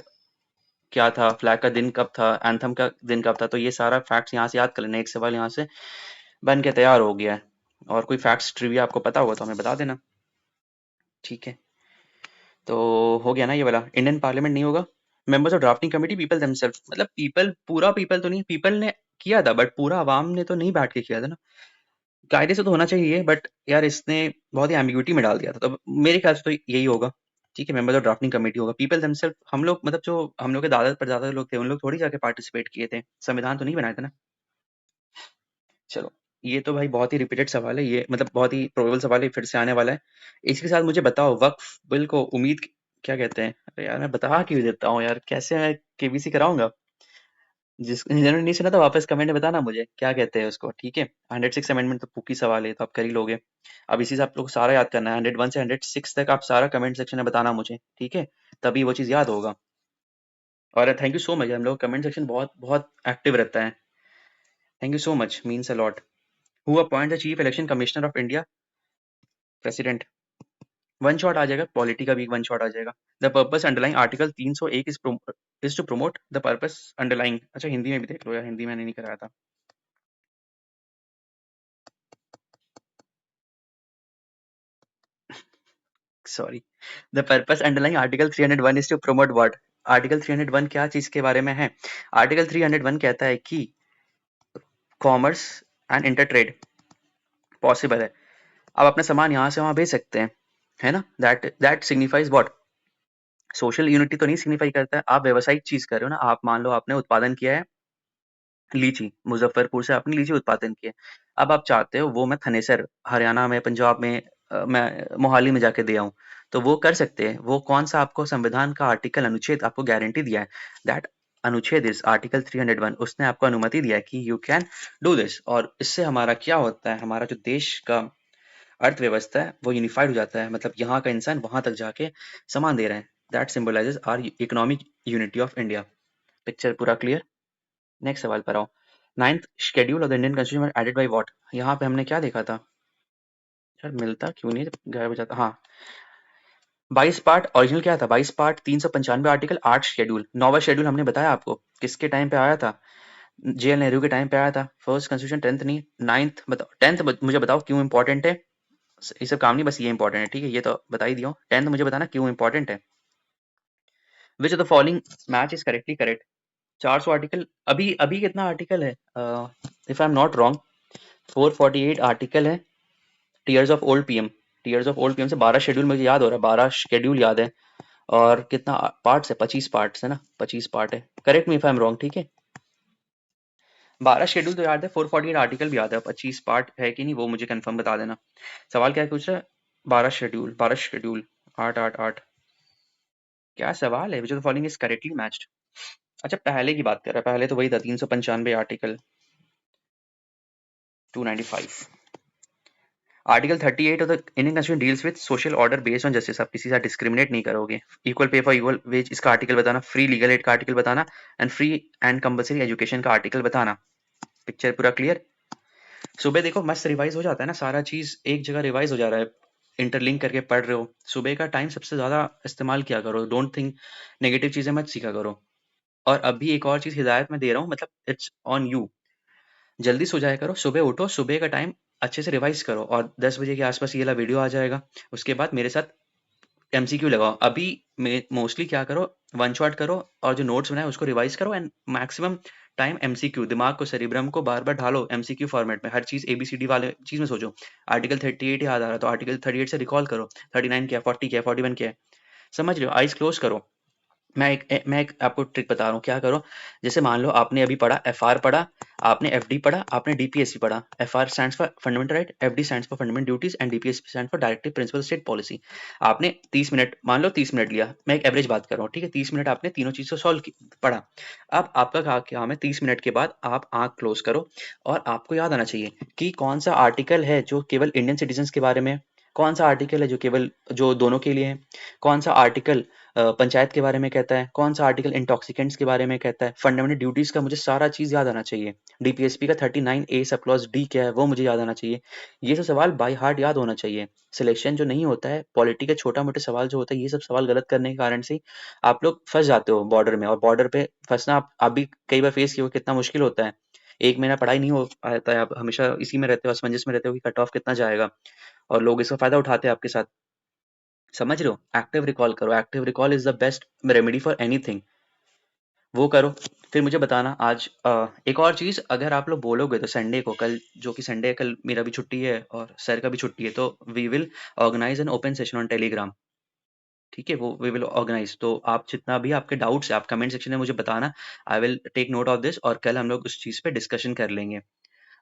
क्या था, फ्लैग का दिन कब था, एंथम का दिन कब था। तो ये सारा फैक्ट्स यहाँ से याद कर लेना, एक सवाल यहाँ से बन के तैयार हो गया है। और कोई फैक्ट्स ट्रिविया आपको पता होगा तो हमें बता देना, ठीक है। तो हो गया ना ये वाला। इंडियन पार्लियामेंट नहीं होगा। Members of drafting committee people themselves, मतलब पीपल, पूरा पीपल तो नहीं, पीपल ने किया था बट पूरा आवाम ने तो नहीं बैठ के किया था ना। कायदे से तो होना चाहिए बट यार इसने बहुत ही एम्बिग्यूटी में डाल दिया था, तो मेरे ख्याल से तो यही होगा, ठीक है। मेंबर्स ऑफ ड्राफ्टिंग कमेटी होगा पीपल देमसेल्फ। हम लोग, मतलब जो हम लोग के दादा परदादा लोग थे, उन लोग थोड़ी जाके पार्टिसिपेट किए थे, संविधान तो नहीं बनाया था ना। चलो, ये तो भाई बहुत ही रिपीटेड सवाल है ये, मतलब बहुत ही प्रोबेबल सवाल है, फिर से आने वाला है। इसके साथ मुझे बताओ, वक्फ बिल को क्या कहते हैं? अरे यार मैं बता क्यों देता हूँ यार, कैसे मैं केबीसी कराऊंगा? जिन्होंने नहीं सुना तो वापस कमेंट में बताना मुझे क्या कहते हैं उसको, ठीक है। 106 अमेंडमेंट तो पुकी सवाल है, तो आप कर ही लोगे। अब इसी से आप लोग सारा याद करना है, 101 से 106 तक आप सारा कमेंट सेक्शन में बताना मुझे, ठीक है, तभी वो चीज़ याद होगा। और थैंक यू सो मच, हम लोग कमेंट सेक्शन बहुत बहुत एक्टिव रहता है। Thank you so much, means a lot. Who appoint the chief election commissioner of India? President. One shot आ जाएगा, पॉलिटी का भी वन शॉट आ जाएगा। The purpose underlying article 301 is to promote the purpose underlying. अच्छा हिंदी में भी देख लो यार, हिंदी में नहीं कराया था। Sorry. The purpose underlying article 301 is to promote what? Article 301 क्या चीज के बारे में है? आर्टिकल 301 कहता है कि commerce and inter trade possible है। आप अपना सामान यहाँ से वहां भेज सकते हैं, है ना। That signifies what? Social unity तो नहीं सिग्निफाई करता है। आप व्यवसायिक चीज कर रहे हो ना, आप मान लो आपने उत्पादन किया है लीची, मुजफ्फरपुर से आपने लीची उत्पादन किया। अब आप चाहते हो वो मैं थनेसर हरियाणा में, पंजाब में, मैं मोहाली में जाके दे आऊं, तो वो कर सकते हैं। वो कौन सा आपको संविधान का आर्टिकल, अनुच्छेद आपको गारंटी दिया है? दैट अनुच्छेद इस आर्टिकल 301, उसने आपको अनुमति दिया है कि यू कैन डू दिस। और इससे हमारा क्या होता है, हमारा जो देश का अर्थव्यवस्था है वो यूनिफाइड हो जाता है, मतलब यहाँ का इंसान वहां तक जाके सामान दे रहे हैं। That symbolises our economic unity of India. Picture पूरा क्लियर? नेक्स्ट सवाल पर आओ। Ninth schedule of the Indian constitution added by what? यहाँ पे हमने क्या देखा था यार, मिलता क्यों नहीं, गायब हो जाता। हाँ, 22 पार्ट ओरिजिनल क्या था? 22 पार्ट, 395 आर्टिकल, 8 शेड्यूल। नौवा शेड्यूल हमने बताया आपको किसके टाइम पे आया था? जेएल नेहरू के टाइम पे आया था। फर्स्ट कॉन्स्टिट्यूशन, 10th नहीं, 9th बताओ। 10th मुझे बताओ क्यों इंपॉर्टेंट है? ये सब काम नहीं, बस ये इंपॉर्टेंट है, ठीक है, ये तो बता ही दिया। 10th मुझे बताना क्यों इंपॉर्टेंट है। Which of the following match is correctly correct? 400 article, अभी अभी कितना आर्टिकल है? If I am not wrong 448 article है। Tears of old PM, tears of old PM से 12 शेड्यूल मुझे याद हो रहा है, 12 शेड्यूल याद है। और कितना पार्ट्स है? 25 पार्ट्स है ना, 25 पार्ट है। Correct me if I am wrong, ठीक है। 12 शेड्यूल तो याद है, 448 आर्टिकल भी याद है, 25 पार्ट है कि नहीं वो मुझे कंफर्म बता देना। सवाल क्या पूछ रहा है? 12 शेड्यूल, आठ आठ आठ, क्या सवाल है? Which of the following is correctly matched? अच्छा पहले की बात कर रहा है, पहले तो वही था 395 article, 295। Article 38 of the Indian constitution deals with social order based on justice. आप किसी से डिस्क्रिमिनेट नहीं करोगे। Equal pay for equal wage, इसका आर्टिकल बताना। फ्री लीगल एड का आर्टिकल बताना। And free and compulsory education का आर्टिकल बताना। पिक्चर पूरा क्लियर? सुबह देखो मस्त रिवाइज हो जाता है ना, सारा चीज एक जगह रिवाइज हो जा रहा है, इंटरलिंक करके पढ़ रहे हो। सुबह का टाइम सबसे ज्यादा इस्तेमाल किया करो, डोंट थिंक नेगेटिव चीजें मत सीखा करो। और अभी एक और चीज हिदायत में दे रहा हूँ, मतलब इट्स ऑन यू। जल्दी सो जाया करो, सुबह उठो, सुबह का टाइम अच्छे से रिवाइज करो, और 10 बजे के आसपास ये वाला वीडियो आ जाएगा। उसके बाद मेरे साथ एमसीक्यू लगाओ। अभी मोस्टली क्या करो, वन शॉट करो, और जो नोट्स बनाए उसको रिवाइज करो, एंड मैक्सिमम टाइम एमसीक्यू, दिमाग को, सेरिब्रम को बार बार ढालो एमसीक्यू फॉर्मेट में। हर चीज एबीसीडी वाले चीज में सोचो। आर्टिकल 38 याद आ रहा तो आर्टिकल 38 से रिकॉल करो, 39 क्या, 40 क्या, 41 क्या है, समझ रहे हो? आइज क्लोज करो, मैं एक आपको ट्रिक बता रहा हूँ, क्या करो, जैसे मान लो आपने अभी पढ़ा एफआर पढ़ा, आपने एफडी पढ़ा, आपने डीपीएससी पढ़ा। FR stands for fundamental right, FD stands for fundamental duties and DPSC stand for directive principle state policy. आपने 30 मिनट, मान लो 30 मिनट लिया, मैं एक एवरेज बात कर रहा हूँ, ठीक है, 30 मिनट आपने तीनों चीज को सॉल्व पढ़ा। अब आपका क्या काम है, 30 मिनट के बाद आप आंख क्लोज करो और आपको याद आना चाहिए कि कौन सा आर्टिकल है जो केवल इंडियन सिटीजन के बारे में, कौन सा आर्टिकल है जो केवल जो दोनों के लिए है, कौन सा आर्टिकल पंचायत के बारे में कहता है, कौन सा आर्टिकल इंटॉक्सिकेंट्स के बारे में कहता है, फंडामेंटल ड्यूटीज का मुझे सारा चीज याद आना चाहिए, डीपीएसपी का 39A सब क्लॉज डी क्या है वो मुझे याद आना चाहिए। ये सब सवाल बाय हार्ट याद होना चाहिए। सिलेक्शन जो नहीं होता है, पॉलिटी के छोटा मोटे सवाल जो होता है, ये सब सवाल गलत करने के कारण से आप लोग फंस जाते हो बॉर्डर में। और बॉर्डर पे फंसना आप भी कई बार फेस किया हो, कितना मुश्किल होता है। 1 महीना पढ़ाई नहीं हो पाता है, आप हमेशा इसी में रहते हो, असमंजस में रहते हो कि कट ऑफ कितना जाएगा, और लोग इसका फायदा उठाते हैं आपके साथ। समझ रहे हो? एक्टिव रिकॉल करो, active recall is the best remedy for anything. वो करो, फिर मुझे बताना आज। एक और चीज, अगर आप लोग बोलोगे तो संडे को, कल जो कि संडे है, कल मेरा भी छुट्टी है और सर का भी छुट्टी है, तो we will organise an open session on Telegram. ठीक है, वो वी विल ऑर्गेनाइज, तो आप जितना भी आपके डाउट्स है आप कमेंट सेक्शन में मुझे बताना। I will take note of this, और कल हम लोग उस चीज पे डिस्कशन कर लेंगे।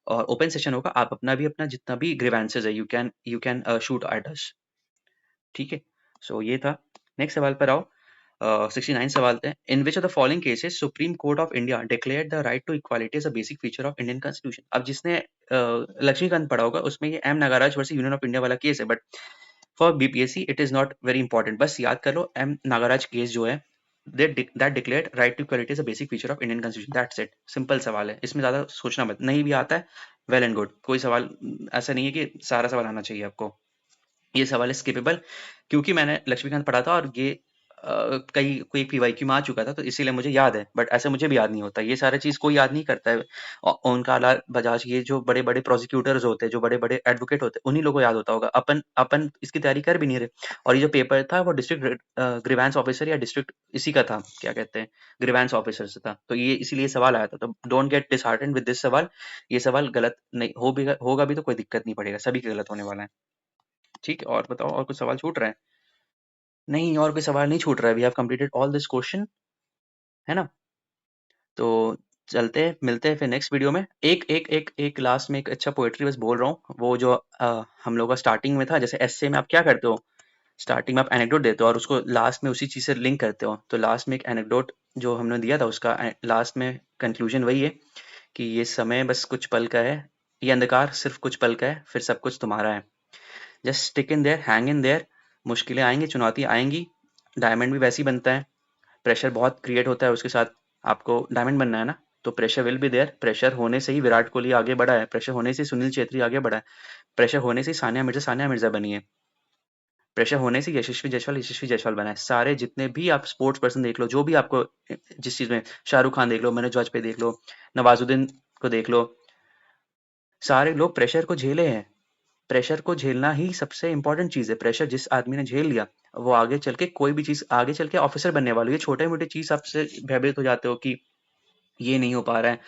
और ओपन सेशन होगा, आप अपना भी अपना जितना भी ग्रीवेंसेस है you can shoot at us. ठीक है, सो ये था। नेक्स्ट सवाल पर आओ। 69 सवाल थे। In which of the following cases Supreme court of India declared the right to equality as a basic feature of Indian constitution. अब जिसने लक्ष्मीकांत पढ़ा होगा उसमें ये M Nagaraj versus Union of India वाला केस है, but for BPSC it is not very important. बस याद कर लो, एम नागराज केस जो है, that declared right to equality as a basic feature of Indian constitution, that's it. Simple सवाल है, इसमें ज्यादा सोचना मत। नहीं भी आता है वेल एंड गुड, कोई सवाल ऐसा नहीं है कि सारा सवाल आना चाहिए आपको। ये सवाल है स्किपेबल, क्योंकि मैंने लक्ष्मीकांत पढ़ा था और ये कई कोई पीवाईक्यू में आ चुका था, तो इसीलिए मुझे याद है। बट ऐसे मुझे भी याद नहीं होता, ये सारे चीज कोई याद नहीं करता है। ओमकार बजाज, ये जो बड़े बड़े प्रोसिक्यूटर्स होते हैं, जो बड़े बड़े एडवोकेट होते हैं, उन्हीं लोगों को याद होता होगा। अपन अपन इसकी तैयारी कर भी नहीं रहे। और ये जो पेपर था वो डिस्ट्रिक्ट ग्रीवेंस ऑफिसर या डिस्ट्रिक्ट इसी का था, क्या कहते हैं, ग्रीवेंस ऑफिसर से था, तो ये इसीलिए सवाल आया था। तो don't get disheartened with this सवाल। ये सवाल गलत नहीं होगा भी तो कोई दिक्कत नहीं पड़ेगा, सभी के गलत होने वाला है। ठीक है, और बताओ, और कुछ सवाल छूट रहा है? नहीं, और कोई सवाल नहीं छूट रहा है। We have completed all this question, है ना? तो चलते हैं, मिलते हैं फिर नेक्स्ट वीडियो में। एक लास्ट में एक अच्छा पोएट्री बस बोल रहा हूँ, वो जो हम लोग का स्टार्टिंग में था, जैसे एस्से में आप क्या करते हो, स्टार्टिंग में आप एनेक्डोट देते हो और उसको लास्ट में उसी चीज से लिंक करते हो। तो लास्ट में एक एनेक्डोट जो हमने दिया था, उसका लास्ट में कंक्लूजन वही है कि ये समय बस कुछ पल का है, ये अंधकार सिर्फ कुछ पल का है, फिर सब कुछ तुम्हारा है। Just stick in their, hang in their. मुश्किलें आएंगी, चुनौती आएंगी, डायमंड भी वैसे ही बनता है। प्रेशर बहुत क्रिएट होता है उसके साथ, आपको डायमंड बनना है ना, तो pressure will be there. Pressure होने से ही विराट कोहली आगे बढ़ा है, प्रेशर होने से सुनील छेत्री आगे बढ़ा है, प्रेशर होने से सानिया मिर्जा बनी है, प्रेशर होने से यशस्वी जायसवाल बना है। सारे जितने भी आप स्पोर्ट्स पर्सन देख लो, जो भी आपको जिस चीज में, शाहरुख खान देख लो, मनोज वाजपेयी देख लो, नवाजुद्दीन को देख लो, सारे लोग प्रेशर को झेले हैं। प्रेशर को झेलना ही सबसे इंपॉर्टेंट चीज है। प्रेशर जिस आदमी ने झेल लिया, वो आगे चल के कोई भी चीज, आगे चल के ऑफिसर बनने वाला है। ये छोटे मोटे चीज आपसे भयभीत हो जाते हो कि ये नहीं हो पा रहा है।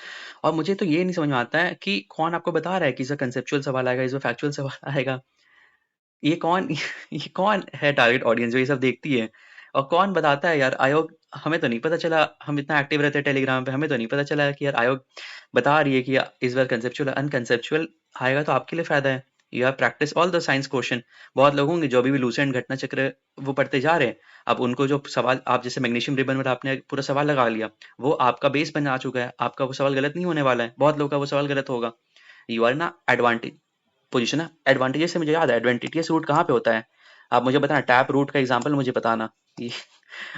और मुझे तो ये नहीं समझ में आता है कि कौन आपको बता रहा है कि इसका कंसेप्चुअल सवाल आएगा, इसमें फैक्चुअल सवाल आएगा। ये कौन ये कौन है टारगेट ऑडियंस जो ये सब देखती है? और कौन बताता है यार? आयोग, हमें तो नहीं पता चला, हम इतना एक्टिव रहते हैं टेलीग्राम पे, हमें तो नहीं पता चला कि यार आयोग बता रही है कि इस बार कंसेप्चुअल अनकंसेप्चुअल आएगा, तो आपके लिए फायदा है। You have practice all the science question. बहुत लोग होंगे जो अभी भी लूसेंट घटना चक्र वो पढ़ते जा रहे हैं। अब उनको जो सवाल, आप जैसे मैग्नीशियम रिबन में आपने पूरा सवाल लगा लिया, वो आपका बेस बना चुका है, आपका वो सवाल गलत नहीं होने वाला है। बहुत लोग का वो सवाल गलत होगा। यू आर ना एडवांटेज पोजीशन है। एडवांटेजेस से मुझे याद है, एडवांटेजियस रूट कहाँ पे होता है? आप मुझे बताना, टैप रूट का एग्जांपल मुझे बताना। ये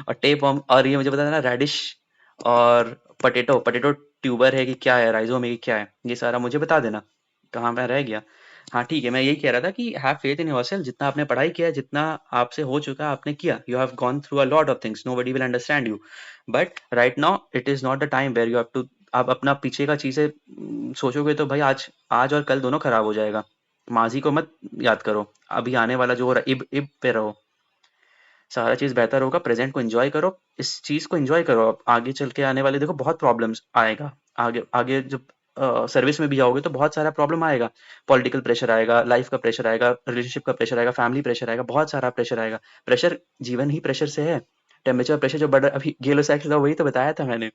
और टेप वर्म, और ये मुझे बताना रेडिश और पोटैटो, पोटैटो ट्यूबर है कि क्या है, राइजोम है कि क्या है, ये सारा मुझे बता देना। कहाँ पे रह गया? हाँ ठीक है, मैं यही कह रहा था कि हैव फेथ इन योरसेल्फ। जितना आपने पढ़ाई किया है, जितना आपसे हो चुका है, आपने किया। You have gone through a lot of things, nobody will understand you, but right now it is not the time where you have to. आप अपना पीछे का चीजें सोचोगे तो भाई आज आज और कल दोनों खराब हो जाएगा। माजी को मत याद करो, अभी आने वाला जो हो रहा है, इब पे रहो। सारा चीज बेहतर होगा, प्रेजेंट को एंजॉय करो, इस चीज को एंजॉय करो। अब आगे चल के आने वाले देखो बहुत प्रॉब्लम्स आएगा। आगे आगे जब सर्विस में भी जाओगे तो बहुत सारा प्रॉब्लम आएगा। पॉलिटिकल प्रेशर आएगा, लाइफ का प्रेशर आएगा, रिलेशनशिप का प्रेशर आएगा, फैमिली प्रेशर आएगा, बहुत सारा प्रेशर आएगा। प्रेशर जीवन ही प्रेशर से है। टेम्परेचर प्रेशर जो बढ़ रहा है अभी गेलो साइकिल का, वही तो बताया था मैंने।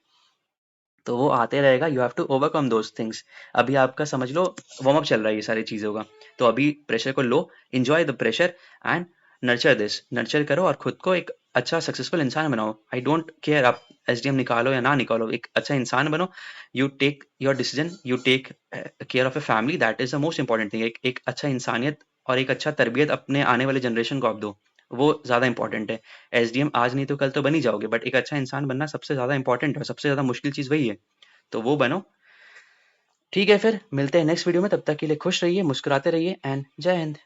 तो वो आते रहेगा, you have to overcome those things. अभी आपका समझ लो वार्म अप चल रहा है ये सारी चीज़ों का, तो अभी प्रेशर को लो, enjoy the pressure and nurture this, nurture करो और खुद को एक अच्छा सक्सेसफुल इंसान बनाओ। आई डोंट केयर आप एसडीएम निकालो या ना निकालो, एक अच्छा इंसान बनो। You take your decision, you take care of a family, that is the most important thing. एक अच्छा इंसानियत और एक अच्छा तरबियत अपने आने वाले जनरेशन को आप दो, वो ज़्यादा इंपॉर्टेंट है। एसडीएम आज नहीं तो कल तो बन ही जाओगे, बट एक अच्छा इंसान बनना सबसे ज़्यादा इंपॉर्टेंट है, सबसे ज़्यादा मुश्किल चीज़ वही है, तो वो बनो। ठीक है, फिर मिलते हैं नेक्स्ट वीडियो में, तब तक के लिए खुश रहिए, मुस्कुराते रहिए एंड जय हिंद।